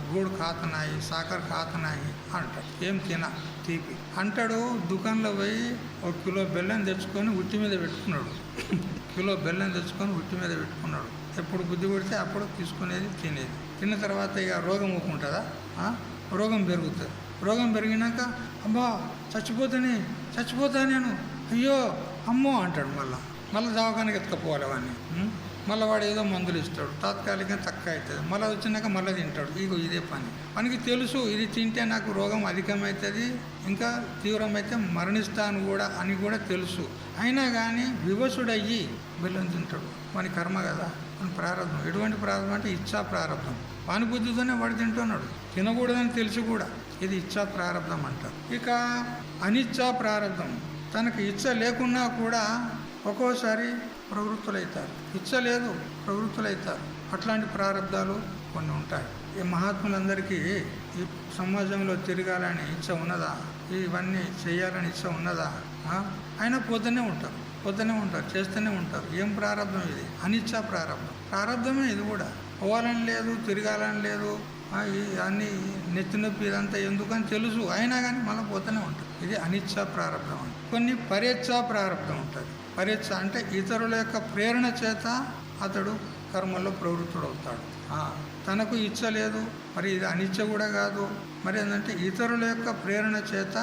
A: గూడు కాతనాయి, సాకర్ కాతనాయి అంటాడు. ఏం తిన తీపి అంటాడు. దుకాణంలో పోయి 1 కిలో బెల్లం తెచ్చుకొని ఉట్టి మీద పెట్టుకున్నాడు. కిలో బెల్లం తెచ్చుకొని ఉట్టి మీద పెట్టుకున్నాడు. ఎప్పుడు బుద్ధి పడితే అప్పుడు తీసుకునేది, తినేది. తిన్న తర్వాత ఇక రోగం ఊపుకుంటుందా? రోగం పెరుగుతుంది. రోగం పెరిగినాక అబ్బా చచ్చిపోతా నేను, అయ్యో అమ్మో అంటాడు. మళ్ళీ దవాఖానకి ఎత్తుకపోవాలి వాడిని. మళ్ళీ వాడు ఏదో మందులు ఇస్తాడు, తాత్కాలికంగా తక్కువ అవుతుంది. మళ్ళీ వచ్చినాక మళ్ళీ తింటాడు. ఇదే పని. మనకి తెలుసు ఇది తింటే నాకు రోగం అధికమవుతుంది, ఇంకా తీవ్రమైతే మరణిస్తాను కూడా అని కూడా తెలుసు. అయినా కానీ వివసుడయ్యి బెల్లం తింటాడు. వాని కర్మ కదా, మన ప్రారంభం. ఎటువంటి ప్రారంభం అంటే ఇచ్ఛా ప్రారంభం. వాని బుద్ధితోనే వాడు తింటున్నాడు, తినకూడదని తెలిసి కూడా. ఇది ఇచ్ఛా ప్రారంభం అంటారు. ఇక అనిచ్ఛా ప్రారంభం, తనకు ఇచ్చ లేకున్నా కూడా ఒక్కోసారి ప్రవృత్తులవుతారు. ఇచ్చ లేదు, ప్రవృత్తులవుతారు. అట్లాంటి ప్రారంధాలు కొన్ని ఉంటాయి. ఈ మహాత్ములందరికీ ఈ సమాజంలో తిరగాలని ఇచ్చ ఉన్నదా? ఇవన్నీ చేయాలని ఇచ్చ ఉన్నదా? అయినా పోతూనే ఉంటారు, చేస్తూనే ఉంటారు. ఏం ప్రారంభం ఇది? అనిచ్చా ప్రారంభమే ఇది కూడా. పోవాలని లేదు, తిరగాలని లేదు, అన్నీ నెత్తి నొప్పి ఇదంతా ఎందుకని తెలుసు, అయినా కానీ మళ్ళీ పోతూనే ఉంటారు. ఇది అనిచ్చా ప్రారంభం అని. కొన్ని పరేచ్ఛా ప్రారంభం ఉంటుంది. పరేచ్ఛ అంటే ఇతరుల యొక్క ప్రేరణ చేత అతడు కర్మల్లో ప్రవృత్తుడవుతాడు. తనకు ఇచ్చ లేదు, మరి ఇది అనిచ్చ కూడా కాదు. మరి ఏంటంటే ఇతరుల యొక్క ప్రేరణ చేత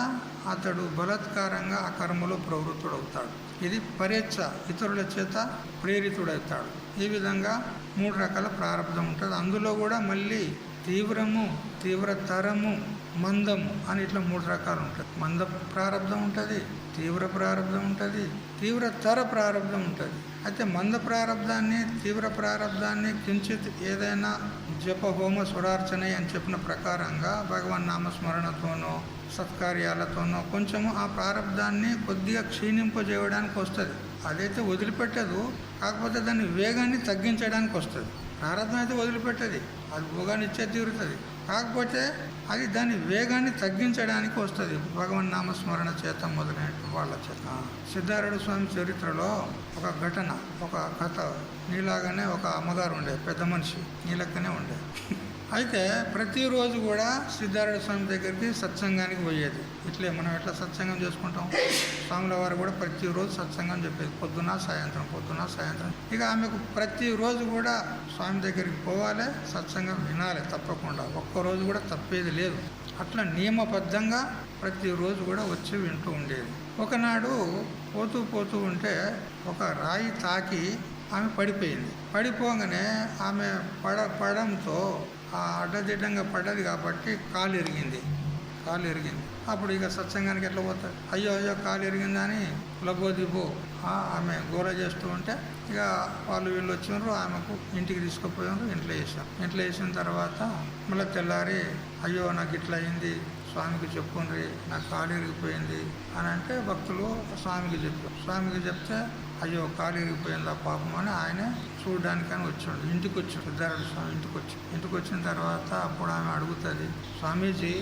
A: అతడు బలాత్కారంగా ఆ కర్మలో ప్రవృత్తుడవుతాడు. ఇది పరేచ్ఛ, ఇతరుల చేత ప్రేరితుడవుతాడు. ఈ విధంగా 3 రకాల ప్రారంభం ఉంటుంది. అందులో కూడా మళ్ళీ తీవ్రము, తీవ్రతరము, మందము అని ఇట్లా 3 రకాలు ఉంటుంది. మంద ప్రారంభం ఉంటుంది, తీవ్ర ప్రారంభం ఉంటుంది, తీవ్రతర ప్రారంభం ఉంటుంది. అయితే మంద ప్రారంధాన్ని, తీవ్ర ప్రారంధాన్ని కించిత్ ఏదైనా జప హోమ సురార్చన అని చెప్పిన ప్రకారంగా భగవన్ నామస్మరణతోనో సత్కార్యాలతోనో కొంచెము ఆ ప్రారంధాన్ని కొద్దిగా క్షీణింపజేయడానికి వస్తుంది. అదైతే వదిలిపెట్టదు, కాకపోతే దాని వేగాన్ని తగ్గించడానికి వస్తుంది. ప్రారంభం అయితే వదిలిపెట్టది, అది భోగాన్ని ఇచ్చే తీరుతుంది. కాకపోతే అది దాని వేగాన్ని తగ్గించడానికి వస్తుంది భగవన్ నామస్మరణ చేత మొదలైన వాళ్ళ చేత. సిద్ధారూఢ స్వామి చరిత్రలో ఒక ఘటన, ఒక కథ. నీలాగానే ఒక అమ్మగారు ఉండే, పెద్ద మనిషి, నీ లెక్కనే ఉండే. అయితే ప్రతిరోజు కూడా సిద్ధార్థ స్వామి దగ్గరికి సత్సంగానికి పోయేది. ఇట్లే మనం ఎట్లా సత్సంగం చేసుకుంటాం, స్వాముల వారు కూడా ప్రతిరోజు సత్సంగం చెప్పేది, పొద్దున సాయంత్రం. ఇక ఆమెకు ప్రతిరోజు కూడా స్వామి దగ్గరికి పోవాలి, సత్సంగం వినాలి తప్పకుండా, ఒక్కరోజు కూడా తప్పేది లేదు. అట్లా నియమబద్ధంగా ప్రతిరోజు కూడా వచ్చి వింటూ ఉండేది. ఒకనాడు పోతూ ఉంటే ఒక రాయి తాకి ఆమె పడిపోయింది. పడిపోగానే ఆమె పడంతో ఆ అడ్డదిడ్డంగా పడ్డది కాబట్టి కాలు ఎరిగింది. అప్పుడు ఇక సత్సంగానికి ఎట్లా పోతాడు, అయ్యో కాలు ఎరిగిందని లబోదిబో ఆమె గోల చేస్తూ ఉంటే ఇక వీళ్ళు వచ్చినారు, ఆమెకు ఇంటికి తీసుకుపోయారు. ఇంట్లో వేసిన తర్వాత మళ్ళీ తెల్లారి అయ్యో నాకు ఇట్లా అయింది, స్వామికి చెప్పుండ్రి, నాకు కాలు ఇరిగిపోయింది అని అంటే భక్తులు స్వామికి చెప్తే అయ్యో కాలు ఇరిగిపోయిందా పాపం అని ఆయన చూడడానికని వచ్చాడు. ఇంటికి వచ్చాడు సిద్ధార్థ స్వామి. ఇంటికి వచ్చిన తర్వాత అప్పుడు ఆమె అడుగుతుంది, స్వామీజీ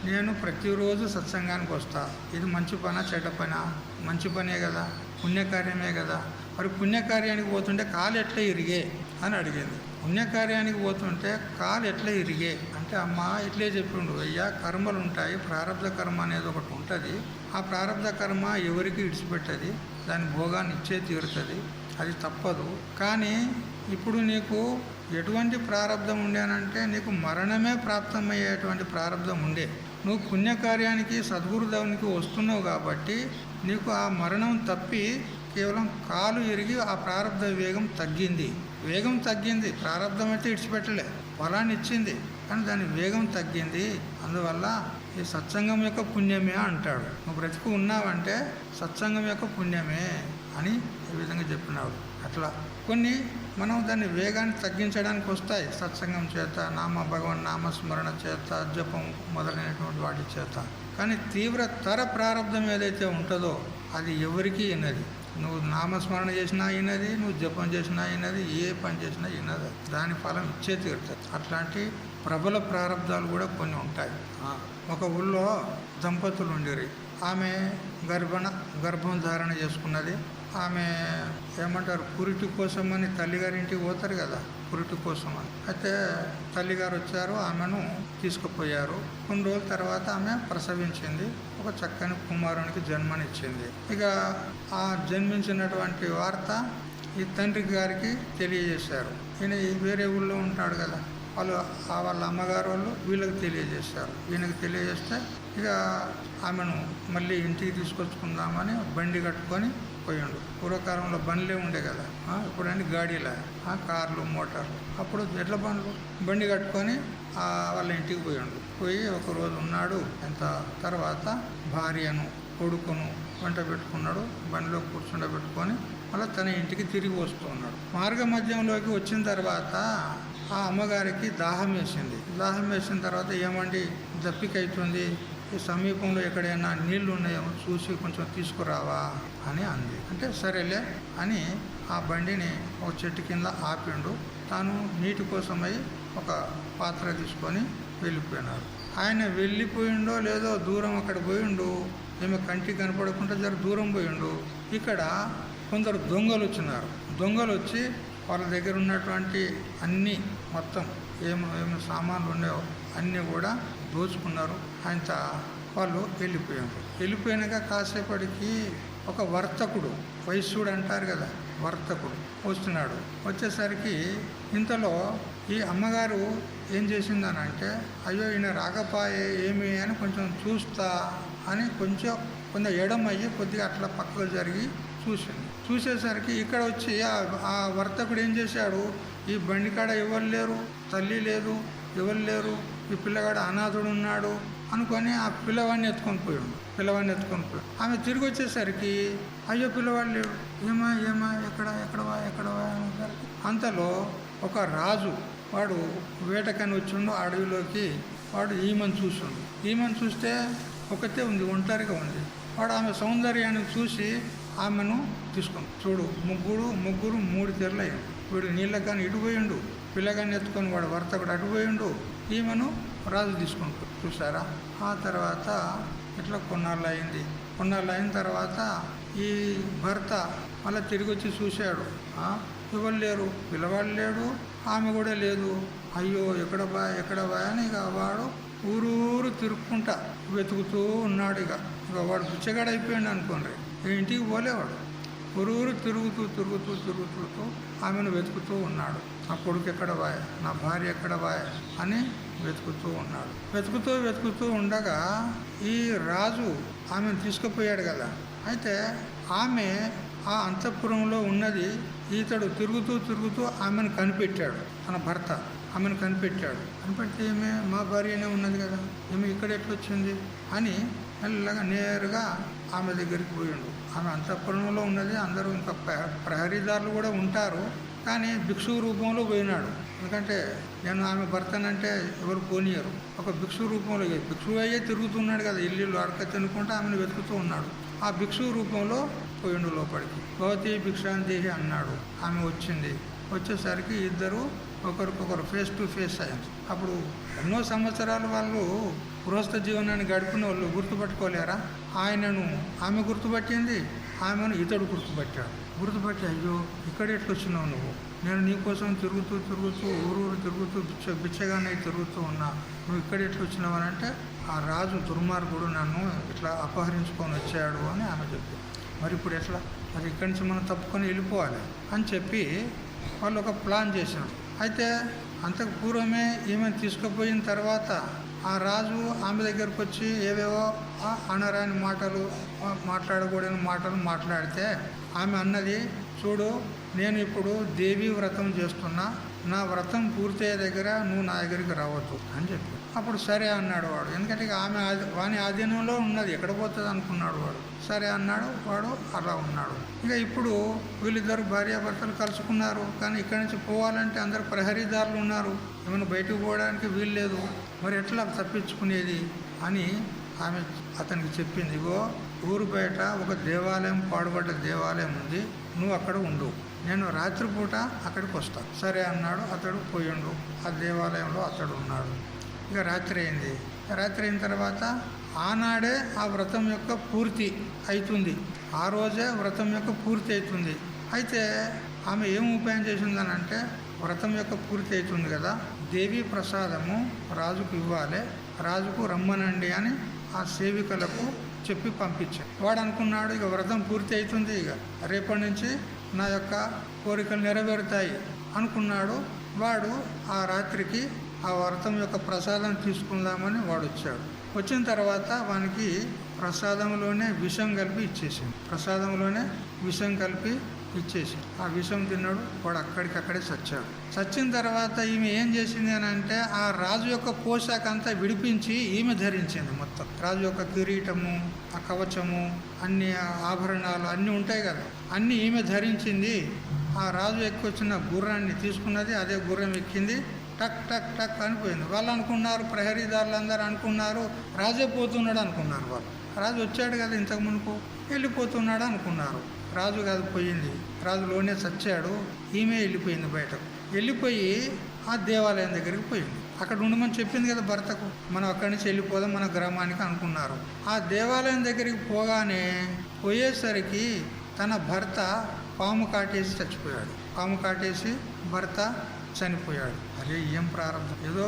A: నేను ప్రతిరోజు సత్సంగానికి వస్తా, ఇది మంచి పనా చెడ్డ పనా? మంచి పనే కదా, పుణ్యకార్యమే కదా, మరి పుణ్యకార్యానికి పోతుంటే కాలు ఎట్లా ఇరిగే అని అడిగింది. పుణ్యకార్యానికి పోతుంటే కాలు ఎట్లా ఇరిగే అంటే, అమ్మ ఇట్లే చెప్పిండు, అయ్యా కర్మలు ఉంటాయి, ప్రారంధ కర్మ అనేది ఒకటి ఉంటుంది, ఆ ప్రారంధ కర్మ ఎవరికి ఇడిచిపెట్టది, దాని భోగాన్ని ఇచ్చే తీరుతుంది, అది తప్పదు. కానీ ఇప్పుడు నీకు ఎటువంటి ప్రారంధం ఉండేనంటే నీకు మరణమే ప్రాప్తమయ్యేటువంటి ప్రారంధం ఉండే. నువ్వు పుణ్యకార్యానికి సద్గురుదేవునికి వస్తున్నావు కాబట్టి నీకు ఆ మరణం తప్పి కేవలం కాలు ఇరిగి ఆ ప్రారంధ వేగం తగ్గింది. ప్రారంధం అయితే ఇడిచిపెట్టలే, ఫలాన్ని ఇచ్చింది, కానీ దాని వేగం తగ్గింది. అందువల్ల ఈ సత్సంగం యొక్క పుణ్యమే అంటాడు. నువ్వు బ్రతికి ఉన్నావంటే సత్సంగం యొక్క పుణ్యమే అని ఈ విధంగా చెప్పినాడు. అట్లా కొన్ని మనం దాన్ని వేగాన్ని తగ్గించడానికి వస్తాయి సత్సంగం చేత, భగవన్ నామస్మరణ చేత, జపం మొదలైనటువంటి వాటి చేత. కానీ తీవ్రతర ప్రారంధం ఏదైతే ఉంటుందో అది ఎవరికీ వినది. నువ్వు నామస్మరణ చేసినా వినది, నువ్వు జపం చేసినా వినది, ఏ పని చేసినా వినది, దాని ఫలం ఇచ్చే తీరుతుంది. అట్లాంటి ప్రబల ప్రారంధాలు కూడా కొన్ని ఉంటాయి. ఒక ఊళ్ళో దంపతులు ఉండేవి. ఆమె గర్భం ధారణ చేసుకున్నది. ఆమె ఏమంటారు, పురిటి కోసమని తల్లిగారింటికి పోతారు కదా, పురిటి కోసమని. అయితే తల్లిగారు వచ్చారు, ఆమెను తీసుకుపోయారు. కొన్ని రోజుల తర్వాత ఆమె ప్రసవించింది, ఒక చక్కని కుమారునికి జన్మనిచ్చింది. ఇక ఆ జన్మించినటువంటి వార్త ఈ తండ్రి గారికి తెలియజేశారు. ఈయన వేరే ఊళ్ళో ఉంటాడు కదా, వాళ్ళ అమ్మగారు వాళ్ళు వీళ్ళకి తెలియజేశారు. ఈయనకి తెలియజేస్తే ఇక ఆమెను మళ్ళీ ఇంటికి తీసుకొచ్చుకుందామని బండి కట్టుకొని పోయిండు. పూర్వకాలంలో బండ్లే ఉండే కదా, ఇప్పుడంటే గాడీలా, కార్లు, మోటార్లు. అప్పుడు ఎడ్ల బండి కట్టుకొని వాళ్ళ ఇంటికి పోయి ఒకరోజు ఉన్నాడు. ఎంత తర్వాత భార్యను కొడుకును వంట పెట్టుకున్నాడు, బండిలో కూర్చుండబెట్టుకొని మళ్ళీ తన ఇంటికి తిరిగి వస్తూ ఉన్నాడు. మార్గ మధ్యంలోకి వచ్చిన తర్వాత ఆ అమ్మగారికి దాహం వేసిన తర్వాత, ఏమండి దప్పిక అవుతుంది, ఈ సమీపంలో ఎక్కడైనా నీళ్లు ఉన్నాయో చూసి కొంచెం తీసుకురావా అని అంది. అంటే సరేలే అని ఆ బండిని ఒక చెట్టు కింద ఆపిండు. తాను నీటి కోసమై ఒక పాత్ర తీసుకొని వెళ్ళిపోయినాడు. ఆయన వెళ్ళిపోయిండో లేదో దూరం అక్కడ పోయిండు, ఏమో కంటికి కనపడకుండా జర దూరం పోయిండు. ఇక్కడ కొందరు దొంగలు వచ్చి వాళ్ళ దగ్గర ఉన్నటువంటి అన్నీ మొత్తం ఏమో సామాన్లు ఉన్నాయో అన్నీ కూడా దోచుకున్నారు. ఆయనతో వాళ్ళు వెళ్ళిపోయినాక కాసేపటికి ఒక వర్తకుడు, వైశ్యుడు అంటారు కదా, వర్తకుడు వస్తున్నాడు. వచ్చేసరికి ఇంతలో ఈ అమ్మగారు ఏం చేసిందనంటే, అయ్యో ఈయన రాకపోయే ఏమి అని కొంచెం చూస్తా అని కొంచెం ఎడమయ్యి కొద్దిగా అట్లా పక్కకు జరిగి చూసేసరికి ఇక్కడ వచ్చి ఆ వర్తకుడు ఏం చేశాడు, ఈ బండి కాడ ఎవరు లేరు, తల్లి లేదు, ఎవరు లేరు, ఈ పిల్లగాడు అనాథుడు ఉన్నాడు అనుకొని ఆ పిల్లవాడిని ఎత్తుకొని పోయాడు. ఆమె తిరిగి వచ్చేసరికి అయ్యో పిల్లవాడు లేడు, ఏమా ఎక్కడవా అనేసరికి అంతలో ఒక రాజు, వాడు వేటకని వచ్చిండు అడవిలోకి. వాడు ఈమెను చూస్తే ఒకతే ఉంది, ఒంటరిగా ఉంది. వాడు ఆమె సౌందర్యాన్ని చూసి ఆమెను తీసుకుని చూడు, ముగ్గురు 3 తెరలు అయ్యాడు. వీడు నీళ్ళగాని ఇటు పోయిండు, పిల్లగాన్ని ఎత్తుకొని వాడు వర్తకుడు అటు పోయిండు, ఈమెను రాజు తీసుకుంటాడు. చూసారా? ఆ తర్వాత ఇట్లా కొన్నాళ్ళు అయిన తర్వాత ఈ భర్త మళ్ళీ తిరిగి వచ్చి చూశాడు. ఎవరు లేరు, పిల్లవాడు లేడు, ఆమె కూడా లేదు. అయ్యో ఎక్కడ బా అని ఇక వాడు ఊరూరు తిరుక్కుంటా వెతుకుతూ ఉన్నాడు. ఇక వాడు బిచ్చగాడ అయిపోయాడు అనుకోండి. ఇంటికి పోలేవాడు, ఊరూరు తిరుగుతూ ఆమెను వెతుకుతూ ఉన్నాడు. నా కొడుకు ఎక్కడ బాయ్, నా భార్య ఎక్కడ బాయ్ అని వెతుకుతూ ఉన్నాడు. వెతుకుతూ ఉండగా ఈ రాజు ఆమెను తీసుకుపోయాడు కదా. అయితే ఆమె ఆ అంతఃపురంలో ఉన్నది. ఇతడు తిరుగుతూ ఆమెను కనిపెట్టాడు, తన భర్త ఆమెను కనిపెట్టాడు. కనిపెడితే ఈమె మా భార్యనే ఉన్నది కదా, ఈమె ఇక్కడ ఎట్లొచ్చింది అని మెల్లగా నేరుగా ఆమె దగ్గరికి పోయిండు. ఆమె అంతఃపురంలో ఉన్నది. అందరూ ఇంకా ప్రహరీదారులు కూడా ఉంటారు. కానీ భిక్షువు రూపంలో పోయినాడు. ఎందుకంటే నేను ఆమె భర్తనంటే ఎవరు పోనీయరు. ఒక భిక్షువు రూపంలో, భిక్షువు అయ్యే తిరుగుతున్నాడు కదా, ఇల్లు అడక తినుకుంటూ ఆమెను వెతుకుతూ ఉన్నాడు. ఆ భిక్షువు రూపంలో పోయిండు లోపలికి. భవతి భిక్షాందేహి అన్నాడు. ఆమె వచ్చింది. వచ్చేసరికి ఇద్దరు ఒకరికొకరు ఫేస్ టు ఫేస్ అయ్యారు. అప్పుడు ఎన్నో సంవత్సరాలు వాళ్ళు గృహస్థ జీవనాన్ని గడిపిన వాళ్ళు గుర్తుపట్టుకోలేరా? ఆయనను ఆమె గుర్తుపట్టింది, ఆమెను ఇతడు గుర్తుపట్టాడు. గుర్తుపట్టి అయ్యో ఇక్కడ ఎట్లా వచ్చినావు నువ్వు, నేను నీకోసం తిరుగుతూ ఊరూరు తిరుగుతూ బిచ్చగానే తిరుగుతూ ఉన్నా, నువ్వు ఇక్కడ ఎట్లా వచ్చినావు అని అంటే, ఆ రాజు దుర్మార్గుడు నన్ను ఇట్లా అపహరించుకొని వచ్చాడు అని ఆమె చెప్పింది. మరి ఇప్పుడు ఎట్లా, మరి ఇక్కడి నుంచి మనం తప్పుకొని వెళ్ళిపోవాలి అని చెప్పి వాళ్ళు ఒక ప్లాన్ చేశారు. అయితే అంతకు పూర్వమే ఈమెను తీసుకుపోయిన తర్వాత ఆ రాజు ఆమె దగ్గరకు వచ్చి ఏవేవో అనరాని మాటలు, మాట్లాడకూడని మాటలు మాట్లాడితే ఆమె అన్నది, చూడు నేను ఇప్పుడు దేవీ వ్రతం చేస్తున్నా, నా వ్రతం పూర్తయ్యే దగ్గర నువ్వు నా దగ్గరికి రావద్దు అని చెప్పి. అప్పుడు సరే అన్నాడు వాడు. ఎందుకంటే ఇక ఆమె వాని ఆధీనంలో ఉన్నది, ఎక్కడ పోతుంది అనుకున్నాడు వాడు. సరే అన్నాడు వాడు, అలా ఉన్నాడు. ఇక ఇప్పుడు వీళ్ళిద్దరు భార్యాభర్తలు కలుసుకున్నారు. కానీ ఇక్కడి నుంచి పోవాలంటే అందరు ప్రహరీదారులు ఉన్నారు, ఏమైనా బయటకు పోవడానికి వీలు లేదు. మరి ఎట్లా తప్పించుకునేది అని ఆమె అతనికి చెప్పింది. ఇగో ఊరు బయట ఒక దేవాలయం, పాడుబడ్డ దేవాలయం ఉంది, నువ్వు అక్కడ ఉండు, నేను రాత్రిపూట అక్కడికి వస్తా. సరే అన్నాడు. అతడు పోయిండు. ఆ దేవాలయంలో అతడు ఉన్నాడు. ఇక రాత్రి అయింది. రాత్రి అయిన తర్వాత ఆనాడే ఆ వ్రతం యొక్క పూర్తి అవుతుంది. ఆ రోజే వ్రతం యొక్క పూర్తి అవుతుంది. అయితే ఆమె ఏం ఉపాయం చేసిందని అంటే, వ్రతం యొక్క పూర్తి అవుతుంది కదా, దేవీ ప్రసాదము రాజుకు ఇవ్వాలి, రాజుకు రమ్మనండి అని ఆ సేవికలకు చెప్పి పంపించాడు. వాడు అనుకున్నాడు ఇక వ్రతం పూర్తి అవుతుంది, ఇక రేపటి నుంచి నా యొక్క కోరికలు నెరవేరుతాయి అనుకున్నాడు. వాడు ఆ రాత్రికి ఆ వ్రతం యొక్క ప్రసాదం తీసుకుందామని వాడు వచ్చాడు. వచ్చిన తర్వాత వానికి ప్రసాదంలోనే విషం కలిపి ఇచ్చేసింది. ప్రసాదంలోనే విషం కలిపి ఇచ్చేసి ఆ విషం తిన్నాడు. వాడు అక్కడికక్కడే చచ్చాడు. చచ్చిన తర్వాత ఈమె ఏం చేసింది అని అంటే, ఆ రాజు యొక్క పోషాక అంతా విడిపించి ఈమె ధరించింది. మొత్తం రాజు యొక్క కిరీటము, ఆ కవచము, అన్ని ఆభరణాలు అన్నీ ఉంటాయి కదా, అన్నీ ఈమె ధరించింది. ఆ రాజు ఎక్కువచ్చిన గుర్రాన్ని తీసుకున్నది, అదే గుర్రం ఎక్కింది. టక్ టక్ టక్ అనిపోయింది. వాళ్ళు అనుకున్నారు, ప్రహరీదారులు అందరూ అనుకున్నారు రాజే పోతున్నాడు అనుకున్నారు. వాళ్ళు రాజు వచ్చాడు కదా ఇంతకు మునుపు, వెళ్ళిపోతున్నాడు అనుకున్నారు. రాజు కాదు పోయింది, రాజులోనే చచ్చాడు. ఈమె వెళ్ళిపోయింది బయటకు. వెళ్ళిపోయి ఆ దేవాలయం దగ్గరికి పోయింది. అక్కడ ఉండమని చెప్పింది కదా భర్తకు, మనం అక్కడి నుంచి వెళ్ళిపోదాం మన గ్రామానికి అనుకున్నారు. ఆ దేవాలయం దగ్గరికి పోగానే పోయేసరికి తన భర్త పాము కాటేసి చచ్చిపోయాడు. పాము కాటేసి భర్త చనిపోయాడు. అరే ఏం ప్రారంభం. ఏదో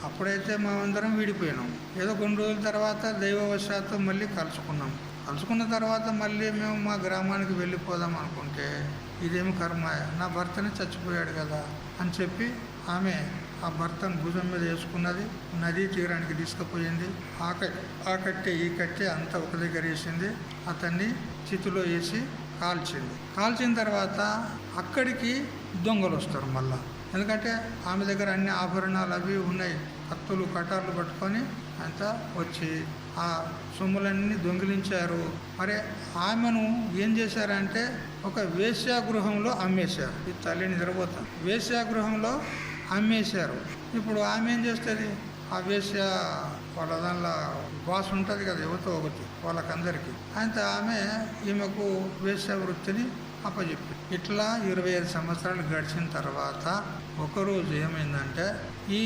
A: అప్పుడైతే మేమందరం విడిపోయినాం, ఏదో కొన్ని రోజుల తర్వాత దైవవశాత్తు మళ్ళీ కలుసుకున్నాం. కలుసుకున్న తర్వాత మళ్ళీ మేము మా గ్రామానికి వెళ్ళిపోదాం అనుకుంటే ఇదేమి కర్మ, నా భర్తనే చచ్చిపోయాడు కదా అని చెప్పి ఆమె ఆ భర్తను భుజం మీద వేసుకున్నది. నదీ తీరానికి తీసుకుపోయింది. ఆ కట్టె ఈ కట్టె అంతా ఒక దగ్గర వేసింది. అతన్ని చితిలో వేసి కాల్చింది. కాల్చిన తర్వాత అక్కడికి దొంగలు వస్తారు మళ్ళా. ఎందుకంటే ఆమె దగ్గర అన్ని ఆభరణాలు అవి ఉన్నాయి, కత్తులు కటార్లు పట్టుకొని అంతా వచ్చి ఆ సొమ్ములన్నీ దొంగిలించారు. మరి ఆమెను ఏం చేశారంటే ఒక వేశ్యాగృహంలో అమ్మేశారు. ఈ తల్లి నిద్రపోతాం, వేశ్యాగృహంలో అమ్మేశారు. ఇప్పుడు ఆమె ఏం చేస్తుంది, ఆ వేశ్య వాళ్ళ దానిలో బాస్ ఉంటుంది కదా, ఎవరితో ఒకటి వాళ్ళకందరికీ, అయితే ఆమె ఈమెకు వేశ్య వృత్తిని అప్పచెప్పి. ఇట్లా 25 సంవత్సరాలు గడిచిన తర్వాత ఒకరోజు ఏమైందంటే, ఈ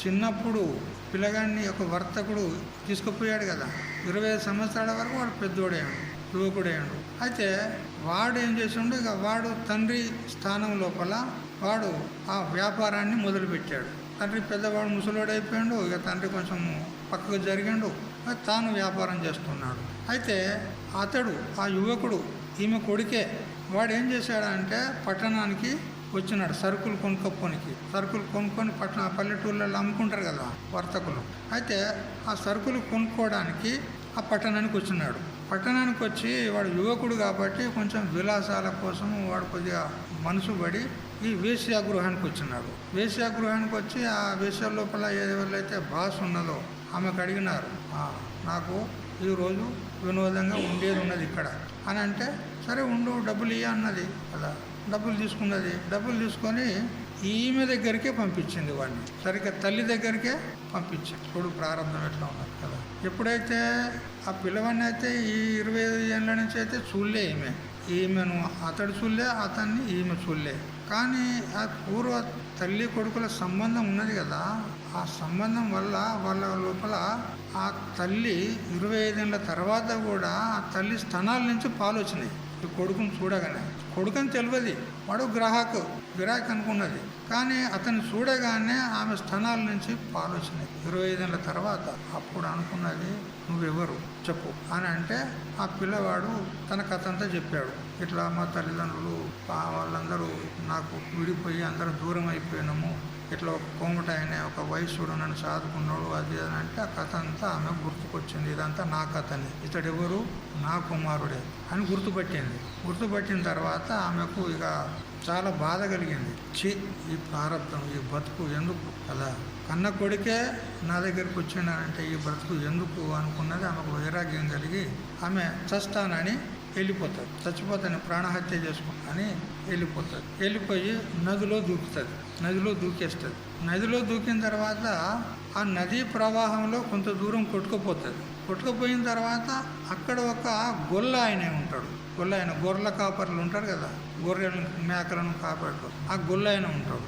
A: చిన్నప్పుడు పిల్లగాడిని ఒక వర్తకుడు తీసుకుపోయాడు కదా, 25 సంవత్సరాల వరకు వాడు పెద్దోడేవాడు. యువకుడేయండు. అయితే వాడు ఏం చేసిండు, ఇక వాడు తండ్రి స్థానం లోపల వాడు ఆ వ్యాపారాన్ని మొదలుపెట్టాడు. తండ్రి పెద్దవాడు ముసలోడు అయిపోయాడు. ఇక తండ్రి కొంచెం పక్కకు జరిగాడు, తాను వ్యాపారం చేస్తున్నాడు. అయితే అతడు ఆ యువకుడు ఈమె కొడుకే. వాడు ఏం చేశాడంటే పట్టణానికి వచ్చినాడు సరుకులు కొనుక్కోనికి. సరుకులు కొనుక్కొని పల్లెటూళ్ళలో అమ్ముకుంటారు కదా వర్తకులు. అయితే ఆ సరుకులు కొనుక్కోవడానికి ఆ పట్టణానికి వచ్చినాడు. పట్టణానికి వచ్చి వాడు యువకుడు కాబట్టి కొంచెం విలాసాల కోసం వాడు కొద్దిగా మనసు పడి ఈ వేశ్యాగృహానికి వచ్చినాడు. వేశ్యాగృహానికి వచ్చి ఆ వేశ్య లోపల ఎవరైతే బాస్ ఉన్నదో ఆమెకు అడిగినారు, నాకు ఈరోజు వినోదంగా ఉండేది ఉన్నది ఇక్కడ అని అంటే, సరే ఉండు డబ్బులు ఇయ్య అన్నది కదా. డబ్బులు తీసుకున్నది. డబ్బులు తీసుకొని ఈమె దగ్గరికే పంపించింది వాడిని. సరిగ్గా తల్లి దగ్గరికే పంపించింది. ఇప్పుడు ప్రారంభం ఎట్లా ఉన్నది కదా. ఎప్పుడైతే ఆ పిల్లవాడిని అయితే ఈ 25 ఏళ్ళ నుంచి అయితే చూడలే ఈమెను అతడు చూడలే, అతన్ని ఈమె చూడలే. కానీ ఆ పూర్వ తల్లి కొడుకుల సంబంధం ఉన్నది కదా, ఆ సంబంధం వల్ల వాళ్ళ లోపల ఆ తల్లి 25 ఏళ్ళ తర్వాత కూడా ఆ తల్లి స్తనాల నుంచి పాలు వచ్చినాయి. ఈ కొడుకుని చూడగానే, కొడుకుని తెలియదు, వాడు గిరాక్ అనుకున్నది. కానీ అతన్ని చూడగానే ఆమె స్తనాల నుంచి పాలు వచ్చినాయి 25 ఏళ్ళ తర్వాత. అప్పుడు అనుకున్నది, నువ్వెవరు చెప్పు అని అంటే ఆ పిల్లవాడు తన కథ అంతా చెప్పాడు. ఇట్లా మా తల్లిదండ్రులు వాళ్ళందరూ నాకు విడిపోయి అందరూ దూరం అయిపోయినాము, ఇట్లా ఒక కోమట ఆయన ఒక వయస్సుడు నన్ను సాదుకున్నాడు అది అని అంటే ఆ కథ అంతా ఆమె గుర్తుకొచ్చింది. ఇదంతా నా కథని, ఇతడెవరు, నా కుమారుడే అని గుర్తుపట్టింది. గుర్తుపట్టిన తర్వాత ఆమెకు ఇక చాలా బాధ కలిగింది. ఈ ప్రారంభం, ఈ బతుకు ఎందుకు కదా, కన్న కొడుకే నా దగ్గరికి వచ్చిండానంటే ఈ బ్రతుకు ఎందుకు అనుకున్నది. ఆమెకు వైరాగ్యం కలిగి ఆమె చస్తానని వెళ్ళిపోతుంది. చచ్చిపోతాను, ప్రాణహత్య చేసుకుంటానని వెళ్ళిపోతుంది. వెళ్ళిపోయి నదిలో దూకుతుంది. నదిలో దూకేస్తుంది. నదిలో దూకిన తర్వాత ఆ నదీ ప్రవాహంలో కొంత దూరం కొట్టుకుపోతుంది. కొట్టుకుపోయిన తర్వాత అక్కడ ఒక గొల్ల ఆయనే ఉంటాడు. గొల్ల ఆయన, గొర్రెల కాపర్లు ఉంటారు కదా, గొర్రెలను మేకలను కాపాడుతారు. ఆ గొల్ల ఆయన ఉంటాడు.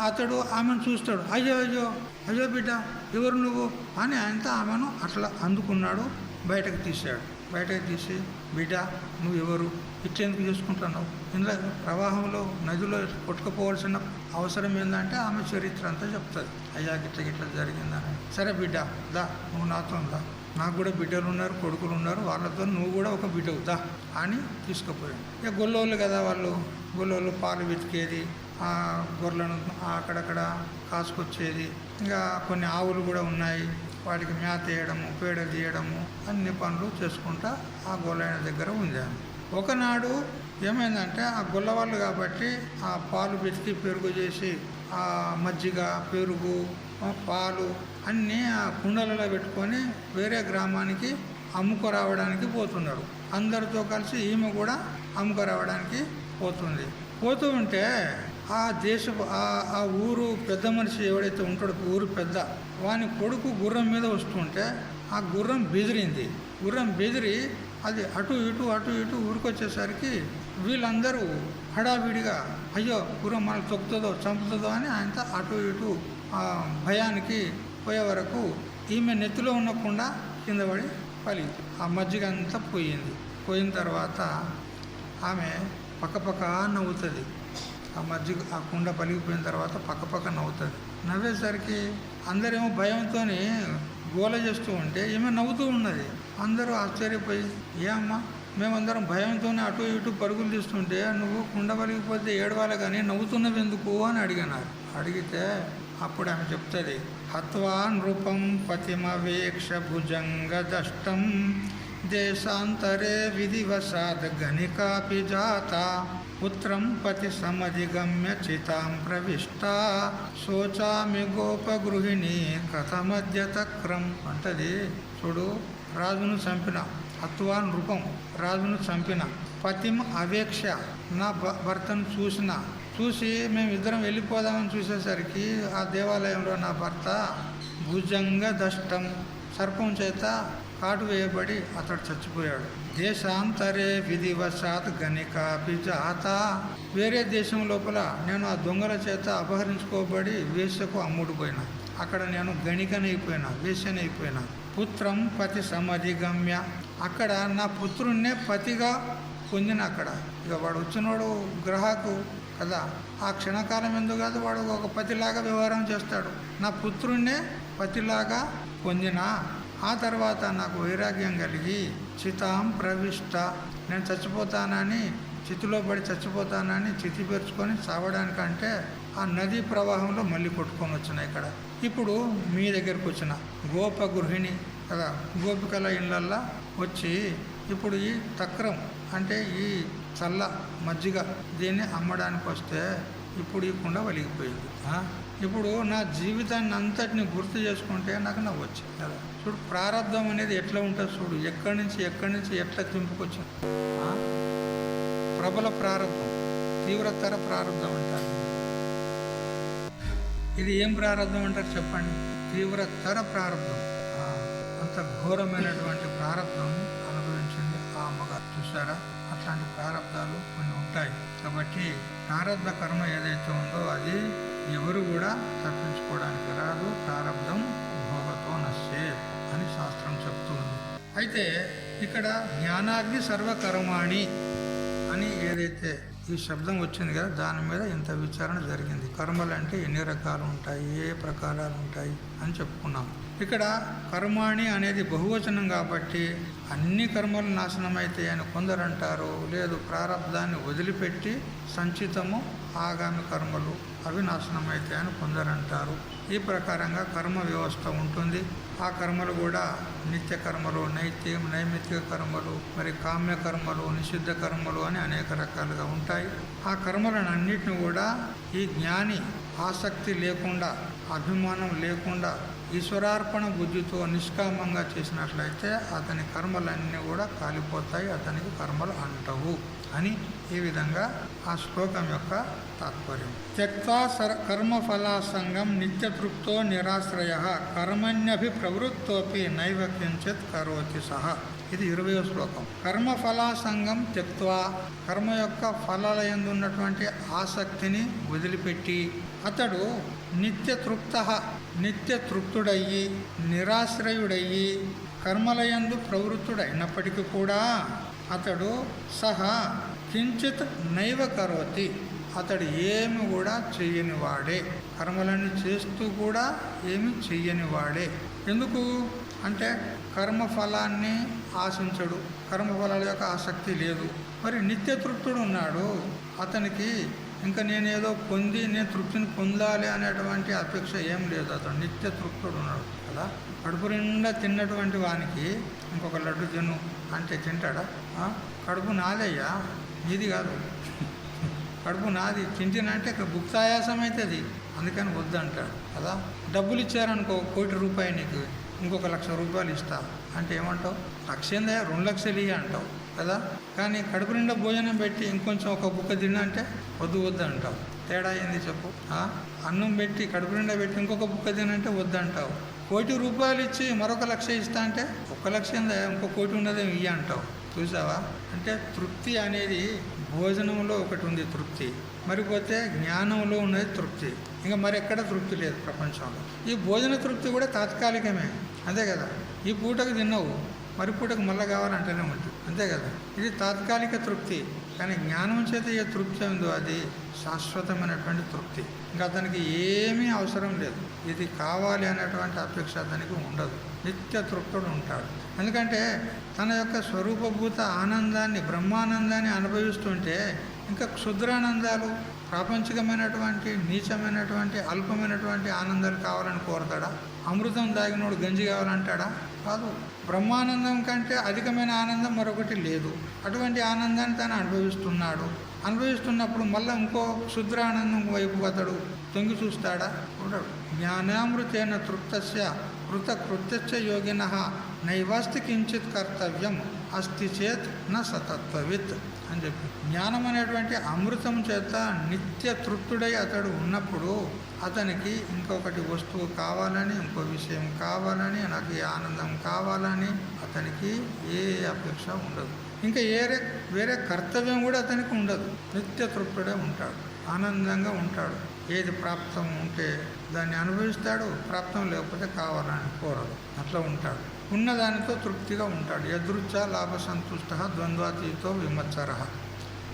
A: అతడు ఆమెను చూస్తాడు. అయ్యో అయ్యో అయ్యో బిడ్డ ఎవరు నువ్వు అని ఆయనతో ఆమెను అట్లా అందుకున్నాడు. బయటకు తీశాడు. బయటకు తీసి, బిడ్డ నువ్వు ఎవరు, ఇట్లెందుకు చేసుకుంటున్నావు, ఇందులో ప్రవాహంలో నదిలో కొట్టుకుపోవాల్సిన అవసరం ఏంటంటే ఆమె చరిత్ర అంతా చెప్తుంది. అయ్యా గిట్ల జరిగిందని. సరే బిడ్డ దా, నువ్వు నాతో దా, నాకు కూడా బిడ్డలు ఉన్నారు, కొడుకులు ఉన్నారు, వాళ్ళతో నువ్వు కూడా ఒక బిడ్డ అవుతా అని తీసుకుపోయాడు. ఇక గొల్లోళ్ళు కదా వాళ్ళు, గొల్లోళ్ళు పాలు వెతికేది, ఆ గొర్రెలను అక్కడక్కడ కాసుకొచ్చేది. ఇంకా కొన్ని ఆవులు కూడా ఉన్నాయి, వాటికి మేత వేయడము, పేడ తీయడము, అన్ని పనులు చేసుకుంటా ఆ గొల్లైన దగ్గర ఉంది. ఒకనాడు ఏమైందంటే ఆ గొల్లవాళ్ళు కాబట్టి ఆ పాలు వెతికి పెరుగు చేసి ఆ మజ్జిగ, పెరుగు, పాలు అన్నీ ఆ కుండలలో పెట్టుకొని వేరే గ్రామానికి అమ్ముకురావడానికి పోతున్నారు. అందరితో కలిసి ఈమె కూడా అమ్ముకురావడానికి పోతుంది. పోతూ ఉంటే ఆ దేశపు ఆ ఊరు పెద్ద మనిషి ఎవడైతే ఉంటాడో, ఊరు పెద్ద, వాని కొడుకు గుర్రం మీద వస్తుంటే ఆ గుర్రం బెదిరింది. గుర్రం బెదిరి అది అటు ఇటు ఊరికొచ్చేసరికి వీళ్ళందరూ హడావిడిగా అయ్యో గుర్రం మనకు తొక్కుతుందో చంపుతుందో అని ఆయనతో అటు ఇటు ఆ భయానికి పోయే వరకు ఈమె నెత్తిలో ఉండకుండా కింద పడి పలిగింది. ఆ మజ్జిగ అంతా పోయింది. పోయిన తర్వాత ఆమె పక్కపక్క నవ్వుతుంది. ఆ మజ్జిగ ఆ కుండ పలిగిపోయిన తర్వాత పక్కపక్క నవ్వుతుంది. నవ్వేసరికి అందరేమో భయంతో గోల చేస్తూ ఉంటే ఈమె నవ్వుతూ ఉన్నది. అందరూ ఆశ్చర్యపోయి, ఏమ్మా మేమందరం భయంతోనే అటు ఇటు పరుగులు తీస్తుంటే నువ్వు కుండ పలిగిపోతే ఏడవాలి కానీ నవ్వుతున్నవి ఎందుకు అని అడిగినారు. అడిగితే అప్పుడు ఆమె చెప్తుంది, హత్వా నృపం పతిమవేక్ష భుజంగ దష్టం దేశాంతరే విధివశాద్ గణికాపి జాత పుత్రం పతి సమధిగమ్య చితాం ప్రవిష్ట శోచామి గోపగృహిణి కథమధ్య తక్రం అంటది. చూడు, రాజును చంపిన, హత్వా నృపం, రాజును చంపిన, పతిం అవేక్ష, నా భర్తను చూసి మేమిద్దరం వెళ్ళిపోదామని చూసేసరికి ఆ దేవాలయంలో నా భర్త భుజంగ దష్టం, సర్పం చేత కాటు వేయబడి అతడు చచ్చిపోయాడు. దేశాంతరే విధివశాత్ గణికాపి జాత, వేరే దేశం లోపల నేను ఆ దొంగల చేత అపహరించుకోబడి వేశ్యకు అమ్ముడుపోయినా. అక్కడ నేను గణికనైపోయినా, వేశ్యనైపోయినా. పుత్రం పతి సమధిగమ్య, అక్కడ నా పుత్రుణ్ణే పతిగా పొందిన. అక్కడ ఇక వాడు వచ్చినోడు గ్రహకు కదా, ఆ క్షణకాలం ఎందుకు కాదు, వాడు ఒక పతిలాగా వ్యవహారం చేస్తాడు. నా పుత్రుణ్ణే పతిలాగా పొందిన. ఆ తర్వాత నాకు వైరాగ్యం కలిగి చితాం ప్రవిష్ట, నేను చచ్చిపోతానని, చితిలో పడి చచ్చిపోతానని చితి పేర్చుకొని చావడానికంటే ఆ నదీ ప్రవాహంలో మళ్ళీ కొట్టుకొని వచ్చిన. ఇక్కడ ఇప్పుడు మీ దగ్గరకు వచ్చిన గోప గృహిణి కదా, గోపికల ఇళ్ళల్లో వచ్చి ఇప్పుడు ఈ తక్రం అంటే ఈ చల్ల మజ్జిగ దీన్ని అమ్మడానికి వస్తే ఇప్పుడు ఈ కుండ వలిగిపోయింది. ఇప్పుడు నా జీవితాన్ని అంతటిని గుర్తు చేసుకుంటే నాకు నవ్వు వచ్చింది కదా. చూడు ప్రారంధం అనేది ఎట్లా ఉంటుంది చూడు, ఎక్కడి నుంచి ఎట్లా తింపుకొచ్చింది. ప్రబల ప్రారంధం, తీవ్రతర ప్రారంధం అంటారు. ఇది ఏం ప్రారంధం అంటారు చెప్పండి? తీవ్రతర ప్రారంధం. అంత ఘోరమైనటువంటి ప్రారంధం అనుభవించింది ఆ అమ్మగారు. చూసారా, అట్లాంటి ప్రారంధాలు కొన్ని ఉంటాయి. కాబట్టి ప్రారంధ కర్మ ఏదైతే ఉందో అది ఎవరు కూడా తప్పించుకోవడానికి రాదు. ప్రారంధం భోగతో నశ్యే అని శాస్త్రం చెప్తుంది. అయితే ఇక్కడ జ్ఞానాగ్ని సర్వకర్మాణి అని ఏదైతే ఈ శబ్దం వచ్చింది కదా, దాని మీద ఇంత విచారణ జరిగింది. కర్మలు అంటే ఎన్ని రకాలు ఉంటాయి, ఏ ప్రకారాలు ఉంటాయి అని చెప్పుకున్నాం. ఇక్కడ కర్మాణి అనేది బహువచనం కాబట్టి అన్ని కర్మలు నాశనం అవుతాయి అని కొందరు అంటారు. లేదు, ప్రారంధాన్ని వదిలిపెట్టి సంచితము ఆగామి కర్మలు అవి నాశనం అవుతాయని కొందరు అంటారు. ఈ ప్రకారంగా కర్మ వ్యవస్థ ఉంటుంది. ఆ కర్మలు కూడా నిత్య కర్మలు, నైమిత్తిక కర్మలు, మరి కామ్య కర్మలు, నిషిద్ధ కర్మలు అని అనేక రకాలుగా ఉంటాయి. ఆ కర్మలను అన్నిటిని కూడా ఈ జ్ఞాని ఆసక్తి లేకుండా, అభిమానం లేకుండా, ఈశ్వరార్పణ బుద్ధితో నిష్కామంగా చేసినట్లయితే అతని కర్మలన్నీ కూడా కాలిపోతాయి, అతనికి కర్మలు అంటవు అని ఈ విధంగా ఆ శ్లోకం యొక్క తాత్పర్యం. త్యక్త్వా కర్మఫలాసంగం నిత్యతృప్తో నిరాశ్రయ కర్మణ్యభి ప్రవృత్తోపి నైవ కించిత్ కరోతి సహ. ఇది 20వ శ్లోకం. కర్మఫలాసంగం త్యక్త్వా, కర్మ యొక్క ఫలాల యందు ఉన్నటువంటి ఆసక్తిని వదిలిపెట్టి అతడు నిత్యతృప్తుడయ్యి నిరాశ్రయుడయ్యి కర్మలయందు ప్రవృత్తుడైనప్పటికీ కూడా అతడు సహా కించిత్ నైవ కరోతి, అతడు ఏమి కూడా చెయ్యనివాడే, కర్మలన్నీ చేస్తూ కూడా ఏమి చెయ్యనివాడే. ఎందుకు అంటే కర్మఫలాన్ని ఆశించడు, కర్మఫలాల యొక్క ఆసక్తి లేదు. మరి నిత్యతృప్తుడు ఉన్నాడు, అతనికి ఇంకా నేనేదో పొంది నేను తృప్తిని పొందాలి అనేటువంటి అపేక్ష ఏం లేదు. అతడు నిత్యతృప్తుడు ఉన్నాడు కదా. కడుపు నిండా తిన్నటువంటి వానికి ఇంకొక లడ్డు తిను అంటే తింటాడా? కడుపు నాదయ్యా, నీది కాదు, కడుపు నాది, తింటినంటే భుక్తాయాసం అవుతుంది, అందుకని వద్దంటాడు కదా. డబ్బులు ఇచ్చారనుకో, 1 కోటి రూపాయలు నీకు ఇంకొక 1,00,000 రూపాయలు ఇస్తా అంటే ఏమంటావు? 1,00,000 ఏందయ్యా, 2,00,000 ఇయ్య అంటావు కదా. కానీ కడుపు నిండా భోజనం పెట్టి ఇంకొంచెం ఒక బుక్క తిన్నంటే వద్దు అంటావు. తేడా ఏంది చెప్పు? అన్నం పెట్టి కడుపు నిండా పెట్టి ఇంకొక బుక్క తినంటే వద్దంటావు. 1 కోటి రూపాయలు ఇచ్చి మరొక 1,00,000 ఇస్తా అంటే 1,00,000 ఏందా, ఇంకో 1 కోటి ఉన్నదేమి ఇయ్య అంటావు. చూసావా? అంటే తృప్తి అనేది భోజనంలో ఒకటి ఉంది తృప్తి, మరిపోతే జ్ఞానంలో ఉన్నది తృప్తి, ఇంకా మరెక్కడ తృప్తి లేదు ప్రపంచంలో. ఈ భోజన తృప్తి కూడా తాత్కాలికమే, అంతే కదా. ఈ పూటకు తిన్నావు, మరి పూటకు మళ్ళీ కావాలంటేనే ఉంటుంది, అంతే కదా. ఇది తాత్కాలిక తృప్తి. కానీ జ్ఞానం చేత ఏ తృప్తి ఉందో అది శాశ్వతమైనటువంటి తృప్తి. ఇంకా అతనికి ఏమీ అవసరం లేదు, ఇది కావాలి అనేటువంటి అపేక్ష అతనికి ఉండదు. నిత్య తృప్తుడు ఉంటాడు. ఎందుకంటే తన యొక్క స్వరూపభూత ఆనందాన్ని, బ్రహ్మానందాన్ని అనుభవిస్తుంటే ఇంకా క్షుద్రానందాలు, ప్రాపంచికమైనటువంటి నీచమైనటువంటి అల్పమైనటువంటి ఆనందాలు కావాలని కోరతాడా? అమృతం దాగినోడు గంజి కావాలంటాడా? కాదు. బ్రహ్మానందం కంటే అధికమైన ఆనందం మరొకటి లేదు. అటువంటి ఆనందాన్ని తను అనుభవిస్తున్నప్పుడు మళ్ళీ ఇంకో క్షుద్రానందం వైపు అతడు తొంగి చూస్తాడా? చూడడు. జ్ఞానామృతేన తృప్తస్య కృతకృత్యశ్చ యోగినః నైవాస్తి కించిత్ కర్తవ్యం అస్తి చేత్ న సతత్వవిత్ అని చెప్పి, జ్ఞానం అనేటువంటి అమృతం చేత నిత్య తృప్తుడై అతడు ఉన్నప్పుడు అతనికి ఇంకొకటి వస్తువు కావాలని, ఇంకో విషయం కావాలని, నాకు ఈ ఆనందం కావాలని అతనికి ఏ అపేక్ష ఉండదు. ఇంకా వేరే కర్తవ్యం కూడా అతనికి ఉండదు. నిత్య తృప్తుడే ఉంటాడు, ఆనందంగా ఉంటాడు. ఏది ప్రాప్తం ఉంటే దాన్ని అనుభవిస్తాడు, ప్రాప్తం లేకపోతే కావాలని కోరడు. అట్లా ఉంటాడు. ఉన్నదానితో తృప్తిగా ఉంటాడు. యదృచ్ఛ లాభ సంతుష్ట ద్వంద్వాతీతో విమత్సర.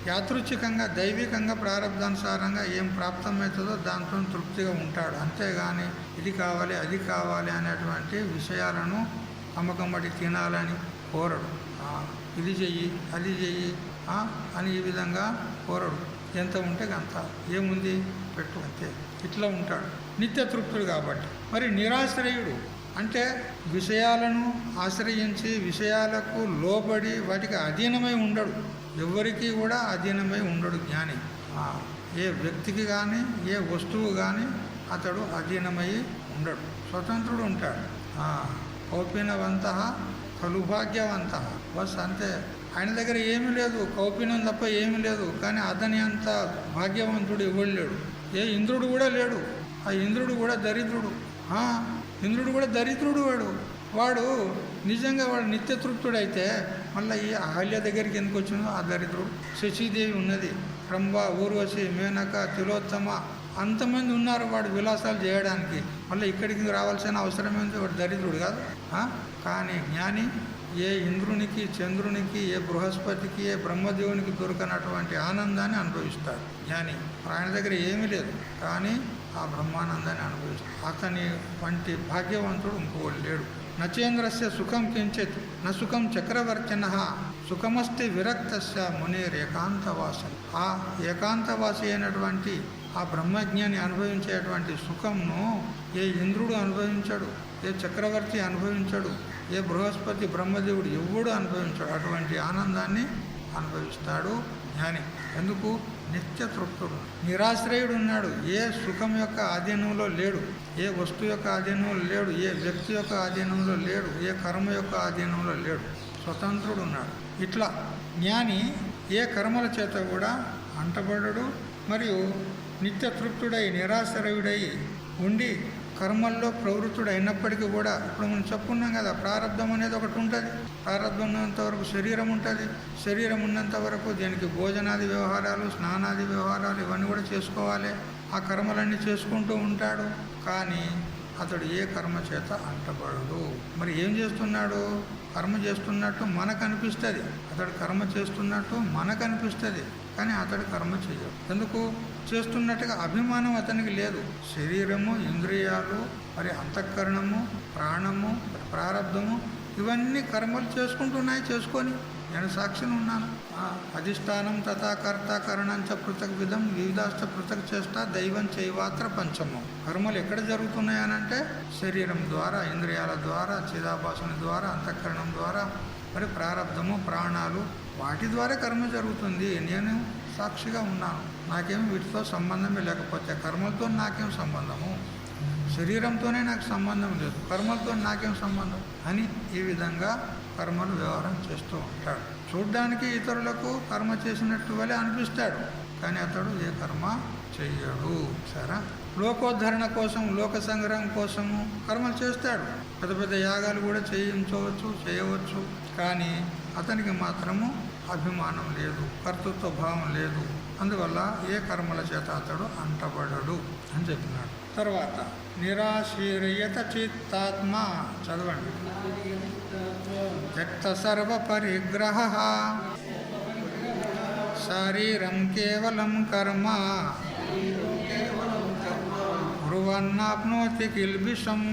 A: యాదృచ్ఛికంగా దైవికంగా ప్రారంధానుసారంగా ఏం ప్రాప్తమవుతుందో దాంతో తృప్తిగా ఉంటాడు. అంతేగాని ఇది కావాలి అది కావాలి అనేటువంటి విషయాలను అమ్మకమ్మటి తినాలని కోరడు. ఇది చెయ్యి అది చెయ్యి అని ఈ విధంగా కోరడు. ఎంత ఉంటే అంత, ఏముంది పెట్టు అంతే. ఇట్లా ఉంటాడు నిత్య తృప్తుడు కాబట్టి. మరి నిరాశ్రయుడు అంటే విషయాలను ఆశ్రయించి విషయాలకు లోబడి వాటికి అధీనమై ఉండడు. ఎవరికి కూడా అధీనమై ఉండడు జ్ఞాని. ఏ వ్యక్తికి కానీ ఏ వస్తువు కానీ అతడు అధీనమై ఉండడు, స్వతంత్రుడు ఉంటాడు. కౌపీనవంత కలుభాగ్యవంత బస్ అంతే. ఆయన దగ్గర ఏమీ లేదు, కౌపీనం తప్ప ఏమీ లేదు. కానీ అతని అంత భాగ్యవంతుడు ఎవడు లేడు. ఏ ఇంద్రుడు కూడా లేడు. ఆ ఇంద్రుడు కూడా దరిద్రుడు. ఇంద్రుడు కూడా దరిద్రుడు. వాడు నిజంగా వాడు నిత్య తృప్తుడైతే మళ్ళీ ఈ అహల్య దగ్గరికి ఎందుకు వచ్చిందో ఆ దరిద్రుడు. శశీదేవి ఉన్నది, రంభ, ఊర్వశి, మేనక, తిలోత్తమ అంతమంది ఉన్నారు వాడు విలాసాలు చేయడానికి. మళ్ళీ ఇక్కడికి రావాల్సిన అవసరం ఏంటి? వాడు దరిద్రుడు కాదు. కానీ జ్ఞాని ఏ ఇంద్రునికి, చంద్రునికి, ఏ బృహస్పతికి, ఏ బ్రహ్మదేవునికి దొరకనటువంటి ఆనందాన్ని అనుభవిస్తాడు జ్ఞాని. ఆయన దగ్గర ఏమీ లేదు కానీ ఆ బ్రహ్మానందాన్ని అనుభవిస్తాడు. అతని వంటి భాగ్యవంతుడు ఇంకోడు లేడు. నచేంద్రస్య సుఖం కించిత్ న సుఖం చక్రవర్తిన సుఖమస్తి విరక్తస్య మునేర్ ఏకాంతవాసం. ఆ ఏకాంతవాసి అయినటువంటి ఆ బ్రహ్మజ్ఞాని అనుభవించేటువంటి సుఖంను ఏ ఇంద్రుడు అనుభవించాడు, ఏ చక్రవర్తి అనుభవించాడు, ఏ బృహస్పతి బ్రహ్మదేవుడు ఎవడు అనుభవించాడు. అటువంటి ఆనందాన్ని అనుభవిస్తాడు జ్ఞాని. ఎందుకు? నిత్య తృప్తుడు. నిరాశ్రయుడు ఉన్నాడు, ఏ సుఖం యొక్క ఆధీనంలో లేడు, ఏ వస్తువు యొక్క ఆధీనంలో లేడు, ఏ వ్యక్తి యొక్క ఆధీనంలో లేడు, ఏ కర్మ యొక్క ఆధీనంలో లేడు, స్వతంత్రుడు ఉన్నాడు. ఇట్లా జ్ఞాని ఏ కర్మల చేత కూడా అంటబడడు. మరియు నిత్య తృప్తుడై నిరాశ్రయుడై ఉండి కర్మల్లో ప్రవృత్తుడు అయినప్పటికీ కూడా, ఇప్పుడు మనం చెప్పుకున్నాం కదా, ప్రారంధం అనేది ఒకటి ఉంటుంది. ప్రారంధం ఉన్నంత వరకు శరీరం ఉంటుంది. శరీరం ఉన్నంత వరకు దీనికి భోజనాది వ్యవహారాలు, స్నానాది వ్యవహారాలు ఇవన్నీ కూడా చేసుకోవాలి. ఆ కర్మలన్నీ చేసుకుంటూ ఉంటాడు. కానీ అతడు ఏ కర్మ చేత అంటబడడు. మరి ఏం చేస్తున్నాడు? కర్మ చేస్తున్నట్టు మనకు అనిపిస్తుంది. అతడు కర్మ చేస్తున్నట్టు మనకు అనిపిస్తుంది, కానీ అతడు కర్మ చేయడు. ఎందుకు? చేస్తున్నట్టుగా అభిమానం అతనికి లేదు. శరీరము, ఇంద్రియాలు, మరి అంతఃకరణము, ప్రాణము, ప్రారంధము ఇవన్నీ కర్మలు చేసుకుంటున్నాయి. చేసుకొని నేను సాక్షిని ఉన్నాను. అధిష్టానం తథా కర్త కరణంచ పృథక్ విధం వివిధాశ్చ పృథక్ చేష్ట దైవం చైవాత్ర పంచమం. కర్మలు ఎక్కడ జరుగుతున్నాయనంటే శరీరం ద్వారా, ఇంద్రియాల ద్వారా, చిదాభాసన ద్వారా, అంతఃకరణం ద్వారా, మరి ప్రారంధము, ప్రాణాలు వాటి ద్వారా కర్మ జరుగుతుంది. నేను సాక్షిగా ఉన్నాను. నాకేమి వీటితో సంబంధమే లేకపోతే కర్మలతో నాకేం సంబంధము? శరీరంతోనే నాకు సంబంధం లేదు, కర్మలతో నాకేం సంబంధం అని ఈ విధంగా కర్మలు వ్యవహారం చేస్తూ ఉంటాడు. చూడ్డానికి ఇతరులకు కర్మ చేసినట్టు వలె అనిపిస్తాడు, కానీ అతడు ఏ కర్మ చెయ్యడు. సరే, లోకోద్ధరణ కోసం, లోక సంగ్రహం కోసము కర్మలు చేస్తాడు. పెద్ద పెద్ద యాగాలు కూడా చేయవచ్చు. కానీ అతనికి మాత్రము అభిమానం లేదు, కర్తృత్వ భావం లేదు. అందువల్ల ఏ కర్మల చేత అతడు అంటబడడు అని చెప్పినాడు. తర్వాత నిరాశీర్యత చిత్తాత్మ, చదవండి. త్యక్త సర్వ పరిగ్రహ శరీరం కేవలం కర్మ కుర్వన్నాప్నోతి కిల్బిషం.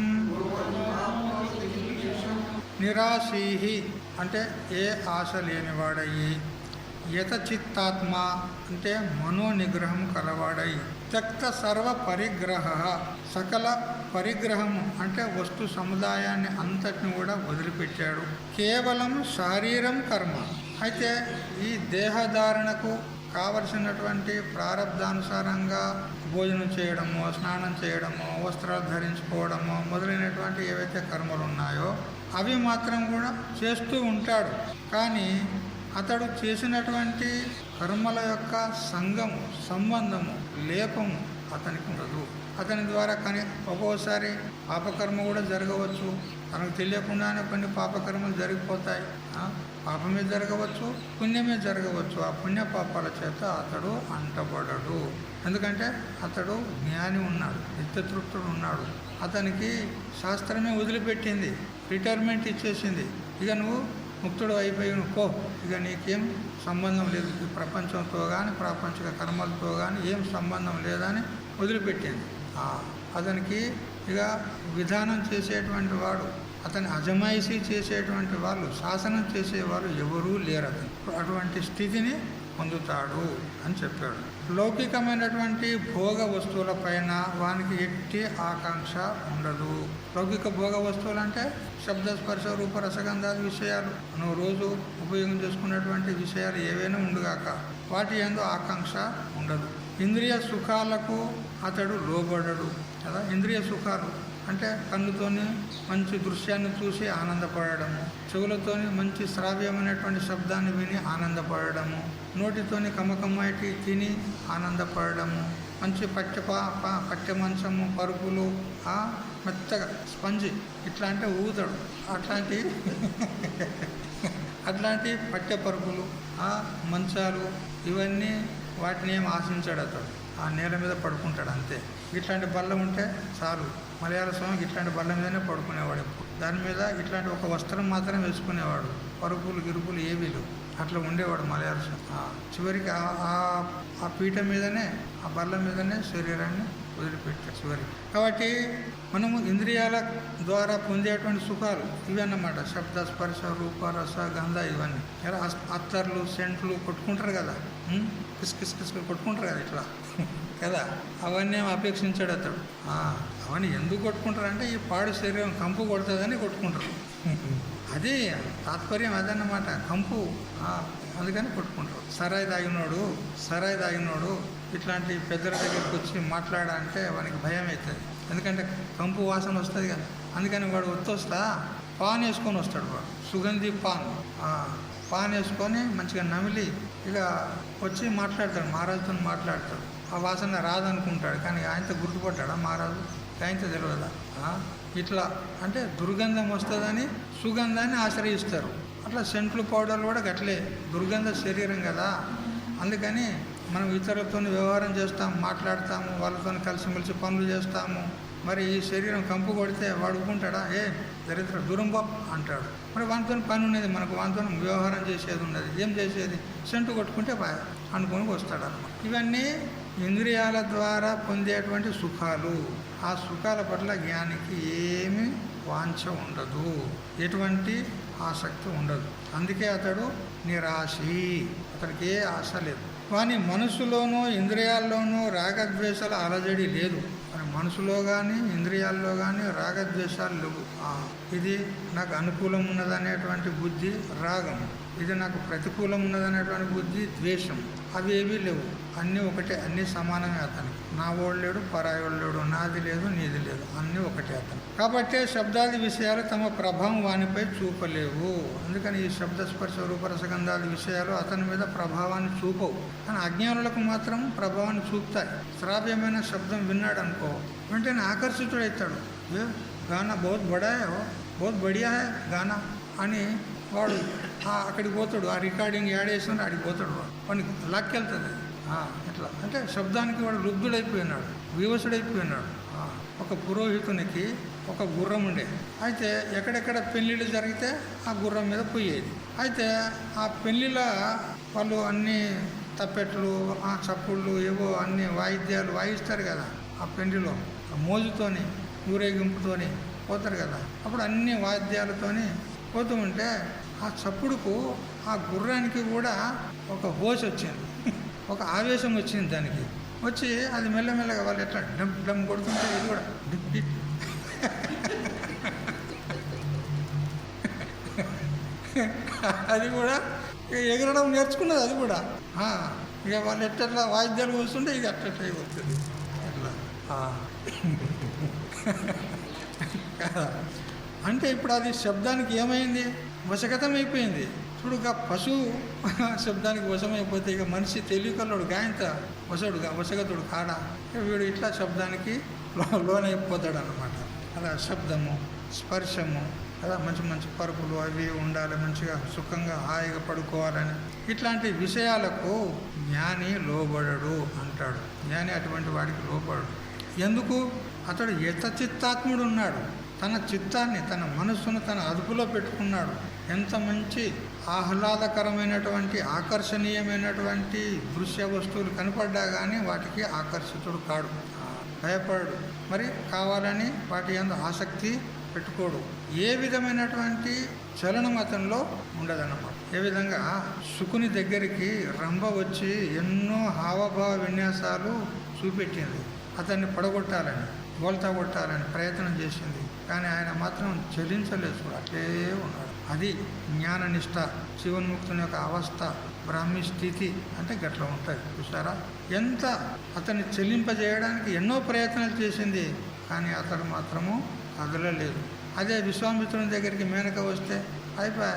A: నిరాశీహి అంటే ఏ ఆశ లేనివాడయి, యత చిత్తాత్మ అంటే మనోనిగ్రహం కలవాడై, త్యక్త సర్వ పరిగ్రహ సకల పరిగ్రహము అంటే వస్తు సముదాయాన్ని అంతటిని కూడా వదిలిపెట్టాడు. కేవలం శారీరం కర్మ. అయితే ఈ దేహధారణకు కావలసినటువంటి ప్రారబ్ధానుసారంగా భోజనం చేయడము, స్నానం చేయడము, వస్త్రాలు ధరించుకోవడము మొదలైనటువంటి ఏవైతే కర్మలు ఉన్నాయో అవి మాత్రం కూడా చేస్తూ ఉంటాడు. కానీ అతడు చేసినటువంటి కర్మల యొక్క సంబంధము, లేపము అతనికి ఉండదు. అతని ద్వారా కానీ ఒక్కోసారి పాపకర్మ కూడా జరగవచ్చు. తనకు తెలియకుండానే కొన్ని పాపకర్మలు జరిగిపోతాయి. పాపమే జరగవచ్చు, పుణ్యమే జరగవచ్చు. ఆ పుణ్య పాపాల చేత అతడు అంటబడడు. ఎందుకంటే అతడు జ్ఞాని ఉన్నాడు, నిత్యతృప్తుడు ఉన్నాడు. అతనికి శాస్త్రమే వదిలిపెట్టింది, రిటైర్మెంట్ ఇచ్చేసింది. ఇక నువ్వు ముక్తుడు అయిపోయి పో, ఇక నీకేం సంబంధం లేదు, ఈ ప్రపంచంతో కానీ ప్రాపంచిక కర్మలతో కానీ ఏం సంబంధం లేదని వదిలిపెట్టింది. అతనికి ఇక విధానం చేసేటువంటి వాడు, అతని అజమాయిషీ చేసేటువంటి వాళ్ళు, శాసనం చేసేవాళ్ళు ఎవరూ లేరు. అటువంటి స్థితిని పొందుతాడు అని చెప్పాడు. లౌకికమైనటువంటి భోగ వస్తువుల పైన వానికి ఎట్టి ఆకాంక్ష ఉండదు. లౌకిక భోగ వస్తువులు అంటే శబ్ద, స్పర్శ, రూప, రసగంధాది విషయాలు, నువ్వు రోజు ఉపయోగం చేసుకున్నటువంటి విషయాలు ఏవైనా ఉండుగాక వాటి యందు ఆకాంక్ష ఉండదు. ఇంద్రియ సుఖాలకు అతడు లోబడడు కదా. ఇంద్రియ సుఖాలు అంటే కన్నుతోని మంచి దృశ్యాన్ని చూసి ఆనందపడము, చెవులతోని మంచి శ్రావ్యమైనటువంటి శబ్దాన్ని విని ఆనందపడము, నోటితోని కమ్మకమ్మటి తిని ఆనందపడము, మంచి పట్టె మంచము, పరుపులు, మెత్తగా స్పంజి ఇట్లా అంటే ఊగుతాడు, అట్లాంటి పట్టె పరుపులు, మంచాలు, ఇవన్నీ వాటిని ఏం ఆశించాడు. అతడు ఆ నేల మీద పడుకుంటాడు అంతే. ఇట్లాంటి బల్ల ఉంటే చాలు. మలయాళ స్వామికి ఇట్లాంటి బల్ల మీదనే పడుకునేవాడు ఎప్పుడు. దాని మీద ఇట్లాంటి ఒక వస్త్రం మాత్రం వేసుకునేవాడు, పరుపులు గిరుపులు ఏవీ లేవు. అట్లా ఉండేవాడు మలయాళ స్వామి. చివరికి ఆ పీఠ మీదనే, ఆ బల్ల మీదనే శరీరాన్ని వదిలిపెట్టాడు చివరికి. కాబట్టి మనము ఇంద్రియాల ద్వారా పొందేటువంటి సుఖాలు ఇవి అన్నమాట. శబ్ద, స్పర్శ, రూప, రస, గంధ ఇవన్నీ. అత్తర్లు, సెంట్లు కొట్టుకుంటారు కదా, కిస్ కొట్టుకుంటారు కదా ఇట్లా కదా, అవన్నీ అపేక్షించాడు అతడు. అవన్నీ ఎందుకు కొట్టుకుంటారంటే ఈ పాడు శరీరం కంపు కొడుతుందని కొట్టుకుంటారు. అది తాత్పర్యం అదన్నమాట, కంపు. అందుకని కొట్టుకుంటారు. సరాయి తాగినోడు ఇట్లాంటి పెద్దల దగ్గరికి వచ్చి మాట్లాడాలంటే వానికి భయం అవుతుంది. ఎందుకంటే కంపు వాసన వస్తుంది కదా. అందుకని వాడు వస్తా పాన్ వేసుకొని వస్తాడు. వాడు సుగంధి పాన్ వేసుకొని మంచిగా నమిలి ఇక వచ్చి మాట్లాడతాడు, మహారాజుతో మాట్లాడతాడు. ఆ వాసన రాదనుకుంటాడు, కానీ ఆయనతో గుర్తుపట్టాడా మహారాజు? ఆయనతో తెలియదా? ఇట్లా అంటే దుర్గంధం వస్తుందని సుగంధాన్ని ఆశ్రయిస్తారు. అట్లా సెంట్లు, పౌడర్లు కూడా గట్లే దుర్గంధ శరీరం కదా. అందుకని మనం ఇతరులతో వ్యవహారం చేస్తాము, మాట్లాడతాము, వాళ్ళతో కలిసిమెలిసి పనులు చేస్తాము. మరి ఈ శరీరం కంపు కొడితే వాడుకుంటాడా? దరిద్ర దూరంబో అంటాడు. మరి వానితో పని ఉన్నది, మనకు వానితో వ్యవహారం చేసేది ఉన్నది. ఏం చేసేది? సెంటు కొట్టుకుంటే అనుకొని వస్తాడు అన్నమాట. ఇవన్నీ ఇంద్రియాల ద్వారా పొందేటువంటి సుఖాలు. ఆ సుఖాల పట్ల జ్ఞానికి ఏమీ వాంఛ ఉండదు, ఎటువంటి ఆసక్తి ఉండదు. అందుకే అతడు నిరాశి, అతడికి ఏ ఆశ లేదు. కానీ మనసులోనూ ఇంద్రియాల్లోనూ రాగద్వేషాల అలజడి లేదు. మనసులో కానీ ఇంద్రియాల్లో కానీ రాగద్వేషాలు లేవు. ఇది నాకు అనుకూలం ఉన్నదనేటువంటి బుద్ధి రాగం, ఇది నాకు ప్రతికూలం ఉన్నదనేటువంటి బుద్ధి ద్వేషం. అవి ఏవీ లేవు. అన్నీ ఒకటే, అన్నీ సమానమే అతనికి. నా ఓడు లేడు, పరాయోడు లేడు, నాది లేదు, నీది లేదు, అన్నీ ఒకటే అతను. కాబట్టి శబ్దాది విషయాలు తమ ప్రభావం వానిపై చూపలేవు. అందుకని ఈ శబ్ద, స్పర్శ, రూపరసగంధాది విషయాలు అతని మీద ప్రభావాన్ని చూపవు. కానీ అజ్ఞానులకు మాత్రం ప్రభావాన్ని చూపుతాయి. శ్రావ్యమైన శబ్దం విన్నాడు అనుకో, వెంటనే ఆకర్షితుడవుతాడు. గానా బహుత్ బడా హై, బహుత్ బడియా హై గానా అని వాడు అక్కడికి పోతాడు. ఆ రికార్డింగ్ యాడ్ చేస్తుంటే అక్కడికి పోతాడు. వాడికి లాక్కెళ్తుంది. ఎట్లా అంటే శబ్దానికి వాడు లుబ్ధుడైపోయినాడు, వివసుడైపోయినాడు. ఒక పురోహితునికి ఒక గుర్రం ఉండే. అయితే ఎక్కడెక్కడ పెళ్ళిళ్ళు జరిగితే ఆ గుర్రం మీద పోయేది. అయితే ఆ పెళ్ళిళ్ళ వాళ్ళు అన్ని తప్పెట్లు, చప్పుళ్ళు, ఏవో అన్ని వాయిద్యాలు వాయిస్తారు కదా. ఆ పెళ్లిలో మోజుతోని, ఊరేగింపుతోని పోతారు కదా. అప్పుడు అన్ని వాద్యాలతోని పోతూ ఉంటే ఆ చప్పుడుకు ఆ గుర్రానికి కూడా ఒక హోష్ వచ్చింది, ఒక ఆవేశం వచ్చింది. దానికి వచ్చి అది మెల్లమెల్లగా వాళ్ళు ఎట్లా డమ్ డమ్ కొడుతుంటే ఇది కూడా డిప్ డిప్ అది కూడా ఎగరడం నేర్చుకున్నది. అది కూడా ఇక వాళ్ళు ఎట్లా వాయిద్యాలు వస్తుంటే ఇక అట్లా వస్తుంది అట్లా. అంటే ఇప్పుడు అది శబ్దానికి ఏమైంది? వశగతం అయిపోయింది. చూడు, ఇక పశువు శబ్దానికి వశమైపోతే ఇక మనిషి తెలియకల్లోడు గాయంత వశగతుడు కాడా. వీడు ఇట్లా శబ్దానికి లోనైపోతాడు అన్నమాట. అలా శబ్దము, స్పర్శము, అలా మంచి మంచి పరుపులు అవి ఉండాలి, మంచిగా సుఖంగా హాయిగా పడుకోవాలని ఇట్లాంటి విషయాలకు జ్ఞాని లోబడడు అంటాడు. జ్ఞాని అటువంటి వాడికి లోబడడు. ఎందుకు? అతడు యతచిత్తాత్ముడు ఉన్నాడు. తన చిత్తాన్ని, తన మనస్సును తన అదుపులో పెట్టుకున్నాడు. ఎంత మంచి ఆహ్లాదకరమైనటువంటి ఆకర్షణీయమైనటువంటి దృశ్య వస్తువులు కనపడ్డా కానీ వాటికి ఆకర్షితుడు కాడు, భయపడు. మరి కావాలని వాటి యందు ఆసక్తి పెట్టుకోడు. ఏ విధమైనటువంటి చలనం అతనిలో ఉండదన్నమాట. ఏ విధంగా శుకుని దగ్గరికి రంభ వచ్చి ఎన్నో హావభావ విన్యాసాలు చూపెట్టింది, అతన్ని పడగొట్టాలని, బోల్తా కొట్టాలని ప్రయత్నం చేసింది. కానీ ఆయన మాత్రం చెల్లించలేదు, అట్లే ఉన్నాడు. అది జ్ఞాననిష్ట, జీవన్ముక్తుని యొక్క అవస్థ, బ్రాహ్మీ స్థితి అంటే గట్ల ఉంటుంది. చూసారా, ఎంత అతన్ని చెల్లింపజేయడానికి ఎన్నో ప్రయత్నాలు చేసింది, కానీ అతడు మాత్రము కదలలేదు. అదే విశ్వామిత్రుని దగ్గరికి మేనక వస్తే అయిపోయా,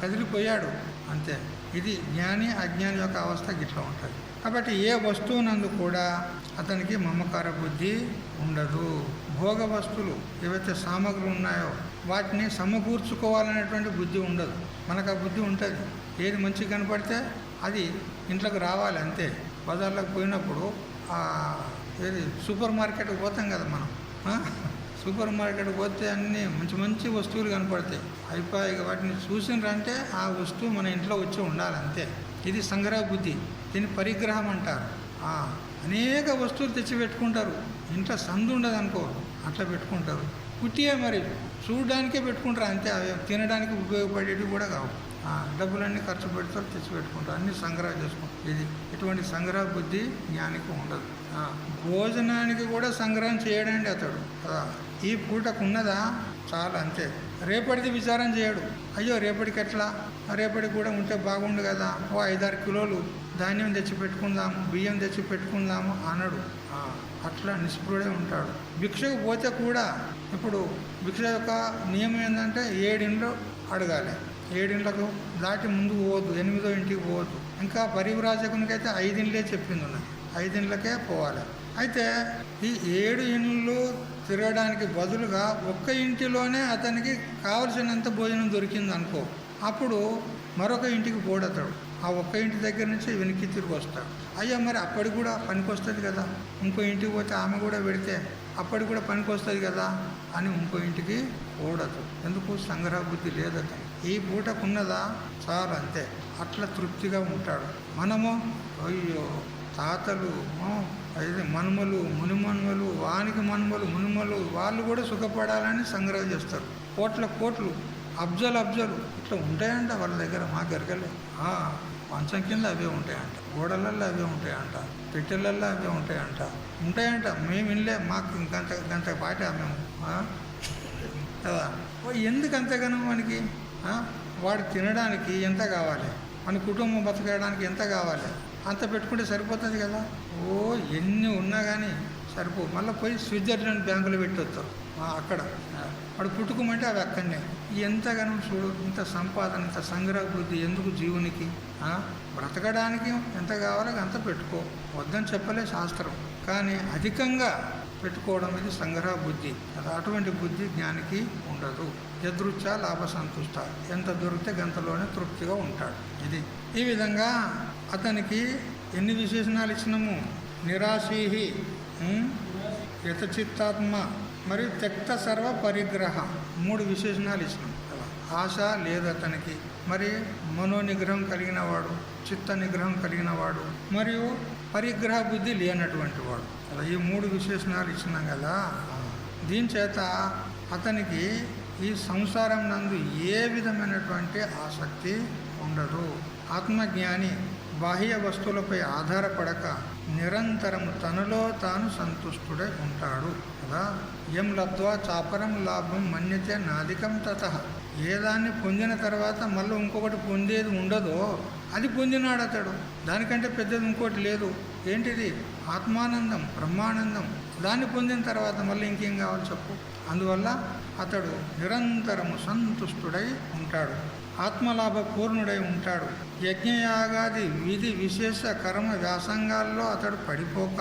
A: కదిలిపోయాడు అంతే. ఇది జ్ఞాని అజ్ఞాని యొక్క అవస్థ గిట్లా ఉంటుంది. కాబట్టి ఏ వస్తువునందు కూడా అతనికి మమకార బుద్ధి ఉండదు. భోగ వస్తువులు ఏవైతే సామగ్రులు ఉన్నాయో వాటిని సమకూర్చుకోవాలనేటువంటి బుద్ధి ఉండదు. మనకు ఆ బుద్ధి ఉంటుంది. ఏది మంచిగా కనపడితే అది ఇంట్లోకి రావాలి అంతే. బజార్లోకి పోయినప్పుడు ఏది సూపర్ మార్కెట్కి పోతాం కదా మనం, సూపర్ మార్కెట్కి పోతే అన్నీ మంచి మంచి వస్తువులు కనపడతాయి. అయిపోయి వాటిని చూసినారంటే ఆ వస్తువు మన ఇంట్లో వచ్చి ఉండాలి అంతే. ఇది సంగ్రహ బుద్ధి, దీన్ని పరిగ్రహం అంటారు. అనేక వస్తువులు తెచ్చి పెట్టుకుంటారు, ఇంట్లో సందు ఉండదు అనుకో, అట్లా పెట్టుకుంటారు. పుట్టియే మరి చూడడానికే పెట్టుకుంటారు అంతే. అవి తినడానికి ఉపయోగపడేవి కూడా కావు. డబ్బులన్నీ ఖర్చు పెడతారు, తెచ్చి పెట్టుకుంటారు, అన్నీ సంగ్రహం చేసుకుంటారు. ఇది ఇటువంటి సంగ్రహ బుద్ధి జ్ఞానికి ఉండదు. భోజనానికి కూడా సంగ్రహం చేయడండి అతడు. ఈ పూటకు ఉన్నదా చాలా అంతే. రేపటిది విచారం చేయడు. అయ్యో రేపటికి ఎట్లా, రేపటికి కూడా ఉంటే బాగుండు కదా, ఓ 5-6 కిలోలు ధాన్యం తెచ్చి పెట్టుకుందాము, బియ్యం తెచ్చి పెట్టుకుందాము అనడు. అట్లా నిస్పృహుడే ఉంటాడు. భిక్షకు పోతే కూడా ఇప్పుడు భిక్ష యొక్క నియమం ఏంటంటే 7 ఇండ్లు అడగాలి, 7 ఇండ్లకు దాటి ముందుకు పోవద్దు, 8వ ఇంటికి పోవద్దు. ఇంకా పరివ్రాజకునికైతే 5 ఇండ్లే చెప్పింది ఉన్నది, 5 ఇండ్లకే పోవాలి. అయితే ఈ 7 ఇండ్లు తిరగడానికి బదులుగా ఒక్క ఇంటిలోనే అతనికి కావలసినంత భోజనం దొరికింది అనుకో, అప్పుడు మరొక ఇంటికి పోడతాడు. ఆ ఒక్క ఇంటి దగ్గర నుంచి వెనక్కి తిరిగి వస్తాడు. అయ్యా మరి అప్పటికి కూడా పనికి వస్తుంది కదా, ఇంకో ఇంటికి పోతే ఆమె కూడా పెడితే అప్పటికి కూడా పనికి వస్తుంది కదా అని ఇంకో ఇంటికి పోడదు. ఎందుకు? సంగ్రహ బుద్ధి లేదట. ఈ పూటకున్నదా చాలా అంతే, అట్లా తృప్తిగా ఉంటాడు. మనము అయ్యో తాతలు, మనుమలు, మునిమనుమలు, వానికి మనుమలు, మునిమలు, వాళ్ళు కూడా సుఖపడాలని సంగ్రహం చేస్తారు. కోట్లు అబ్జలు ఇట్లా ఉంటాయంట వాళ్ళ దగ్గర. మా గరగలే మంచం కింద అవే ఉంటాయంట, గోడలల్లో అవే ఉంటాయంట, పెట్టెలల్లో అవే ఉంటాయంట. మేము ఇల్లే, మాకు గంట పాటే మేము కదా. ఎందుకు అంతగానో మనకి? వాడు తినడానికి ఎంత కావాలి, మన కుటుంబం బతకడానికి ఎంత కావాలి, అంత పెట్టుకుంటే సరిపోతుంది కదా. ఎన్ని ఉన్నా కానీ సరిపో. మళ్ళీ పోయి స్విట్జర్లాండ్ బ్యాంకులో పెట్టొస్తారు. అక్కడ వాడు పుట్టుకోమంటే అవి అక్కడనే. ఎంతగానో చూడు, ఇంత సంపాదన, ఇంత సంగ్రహ బుద్ధి ఎందుకు జీవునికి? బ్రతకడానికి ఎంత కావాలో అంత పెట్టుకో, వద్దని చెప్పలే శాస్త్రం. కానీ అధికంగా పెట్టుకోవడం ఇది సంగ్రహ బుద్ధి. అటువంటి బుద్ధి జ్ఞానికి ఉండదు. యదృచ్ఛ లాభ సంతుష్ట, ఎంత దొరికితే గంతలోనే తృప్తిగా ఉంటాడు. ఇది ఈ విధంగా అతనికి ఎన్ని విశేషణాలు ఇచ్చినాము? నిరాశీహి, యతచిత్తాత్మ, మరియు త్యక్త సర్వ పరిగ్రహ, 3 విశేషణాలు ఇచ్చినాం. ఆశ లేదు అతనికి, మరి మనోనిగ్రహం కలిగిన వాడు, చిత్త నిగ్రహం కలిగిన వాడు, మరియు పరిగ్రహ బుద్ధి లేనటువంటి వాడు. అలా ఈ 3 విశేషణాలు ఇచ్చినాం కదా. దీని చేత అతనికి ఈ సంసారం నందు ఏ విధమైనటువంటి ఆసక్తి ఉండదు. ఆత్మజ్ఞాని బాహ్య వస్తువులపై ఆధారపడక నిరంతరము తనలో తాను సంతుష్టుడై ఉంటాడు కదా. ఎం లబ్ధ్వా చాపరం లాభం మన్యతే నాధికం తతః. ఏ దాన్ని పొందిన తర్వాత మళ్ళీ ఇంకొకటి పొందేది ఉండదో అది పొందినాడు అతడు. దానికంటే పెద్దది ఇంకోటి లేదు. ఏంటిది? ఆత్మానందం, బ్రహ్మానందం. దాన్ని పొందిన తర్వాత మళ్ళీ ఇంకేం కావాలి చెప్పు. అందువల్ల అతడు నిరంతరము సంతుష్టుడై ఉంటాడు, ఆత్మలాభ పూర్ణుడై ఉంటాడు. యజ్ఞయాగాది విధి విశేష కర్మ వ్యాసంగాల్లో అతడు పడిపోక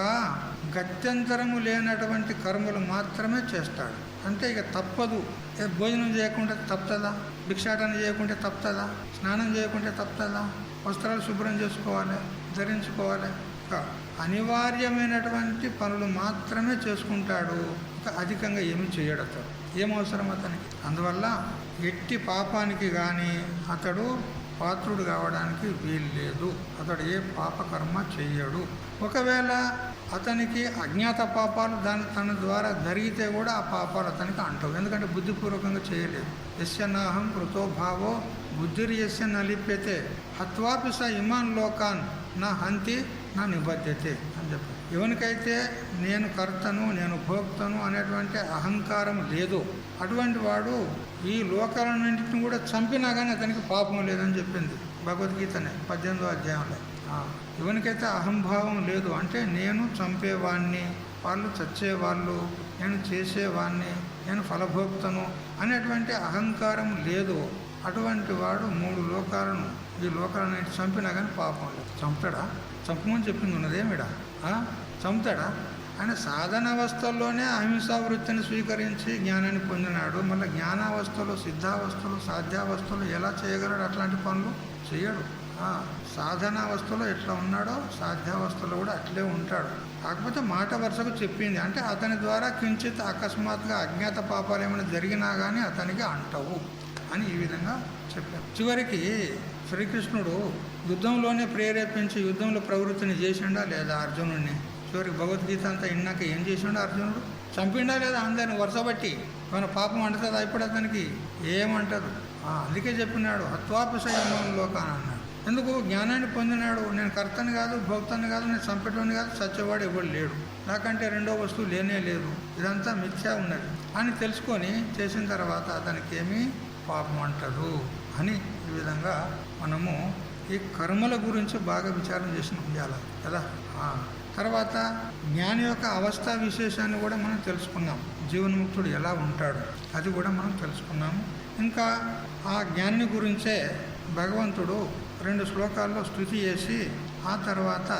A: గత్యంతరము లేనటువంటి కర్మలు మాత్రమే చేస్తాడు. అంటే ఇక తప్పదు. భోజనం చేయకుంటే తప్పుతుందా? భిక్షాటన చేయకుంటే తప్పుతుందా? స్నానం చేయకుంటే తప్పుతుందా? వస్త్రాలు శుభ్రం చేసుకోవాలి, ధరించుకోవాలి. అనివార్యమైనటువంటి పనులు మాత్రమే చేసుకుంటాడు. ఇంకా అధికంగా ఏమి చేయడు అతడు. ఏమవసరం అతనికి? అందువల్ల ఎట్టి పాపానికి కానీ అతడు పాత్రుడు కావడానికి వీలు లేదు. అతడు ఏ పాపకర్మ చెయ్యడు. ఒకవేళ అతనికి అజ్ఞాత పాపాలు తన ద్వారా జరిగితే కూడా ఆ పాపాలు అతనికి అంటవు. ఎందుకంటే బుద్ధిపూర్వకంగా చేయలేదు. యస్య నాహం కృతో భావో బుద్ధిర్యస్య నలిప్యతే హత్వాపి స ఇమాన్ లోకాన్ నా హంతి నా నిబద్ధతే అని చెప్పారు. ఎవరికైతే నేను కర్తను, నేను భోక్తను అనేటువంటి అహంకారం లేదో అటువంటి వాడు ఈ లోకాలన్నింటిని కూడా చంపినా కానీ అతనికి పాపం లేదని చెప్పింది భగవద్గీతనే 18వ అధ్యాయంలో. ఎవరికైతే అహంభావం లేదు, అంటే నేను చంపేవాణ్ణి, వాళ్ళు చచ్చేవాళ్ళు, నేను చేసేవాణ్ణి, నేను ఫలభోక్తను అనేటువంటి అహంకారం లేదు, అటువంటి వాడు 3 లోకాలను, ఈ లోకాలన్నింటి చంపినా కానీ పాపం లేదు. చంపుతాడా? చంపమని చెప్పింది ఉన్నదేమిడా? చంపుతాడా? ఆయన సాధనావస్థల్లోనే అహింసా వృత్తిని స్వీకరించి జ్ఞానాన్ని పొందినాడు. మళ్ళీ జ్ఞానావస్థలో, సిద్ధావస్థలో, సాధ్యావస్థలో ఎలా చేయగలడు? అట్లాంటి పనులు చేయడు. సాధనావస్థలో ఎట్లా ఉన్నాడో సాధ్యావస్థలో కూడా అట్లే ఉంటాడు. కాకపోతే మాట వరుసకు చెప్పింది, అంటే అతని ద్వారా కించిత్ అకస్మాత్తుగా అజ్ఞాత పాపాలు ఏమైనా జరిగినా కానీ అతనికి అంటవు అని ఈ విధంగా చెప్పారు. చివరికి శ్రీకృష్ణుడు యుద్ధంలోనే ప్రేరేపించి యుద్ధంలో ప్రవృత్తిని చేసిండా లేదా అర్జునుడిని? చివరికి భగవద్గీత అంతా ఇన్నాక ఏం చేసిండు అర్జునుడు? చంపిండా లేదా అందరిని వరుసబట్టి? మన పాపం అంటుందా ఇప్పుడు అతనికి? ఏమంటారు? అందుకే చెప్పినాడు హత్వాపసయమం లోకాన్ అన్నాడు. ఎందుకు? జ్ఞానాన్ని పొందినాడు. నేను కర్తని కాదు, భోక్తని కాదు, నేను చంపేటోని కాదు, చచ్చేవాడు ఎవడు లేడు, నాకంటే రెండో వస్తువు లేనే లేదు, ఇదంతా మిథ్యా ఉన్నది అని తెలుసుకొని చేసిన తర్వాత అతనికి ఏమీ పాపం అంటదు అని ఈ విధంగా మనము ఈ కర్మల గురించి బాగా విచారం చేసినాం ఇవాళ కదా. తర్వాత జ్ఞాని యొక్క అవస్థా విశేషాన్ని కూడా మనం తెలుసుకున్నాం. జీవన్ముక్తుడు ఎలా ఉంటాడు అది కూడా మనం తెలుసుకున్నాము. ఇంకా ఆ జ్ఞాని గురించే భగవంతుడు 2 శ్లోకాల్లో స్తుతి చేసి ఆ తర్వాత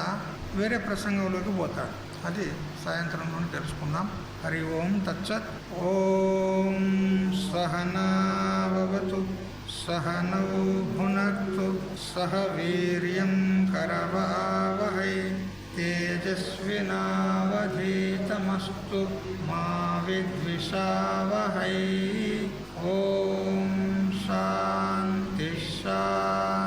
A: వేరే ప్రసంగంలోకి పోతాడు. అది సాయంత్రంలో తెలుసుకుందాం. హరి ఓం తచ్చత్. ఓం సహనావతు సహనౌ భునక్తు సహ వీర్యం కరవావహై తేజస్వినావధీతమస్తు మా విద్విషావహై. ఓం శాంతి శాంతి.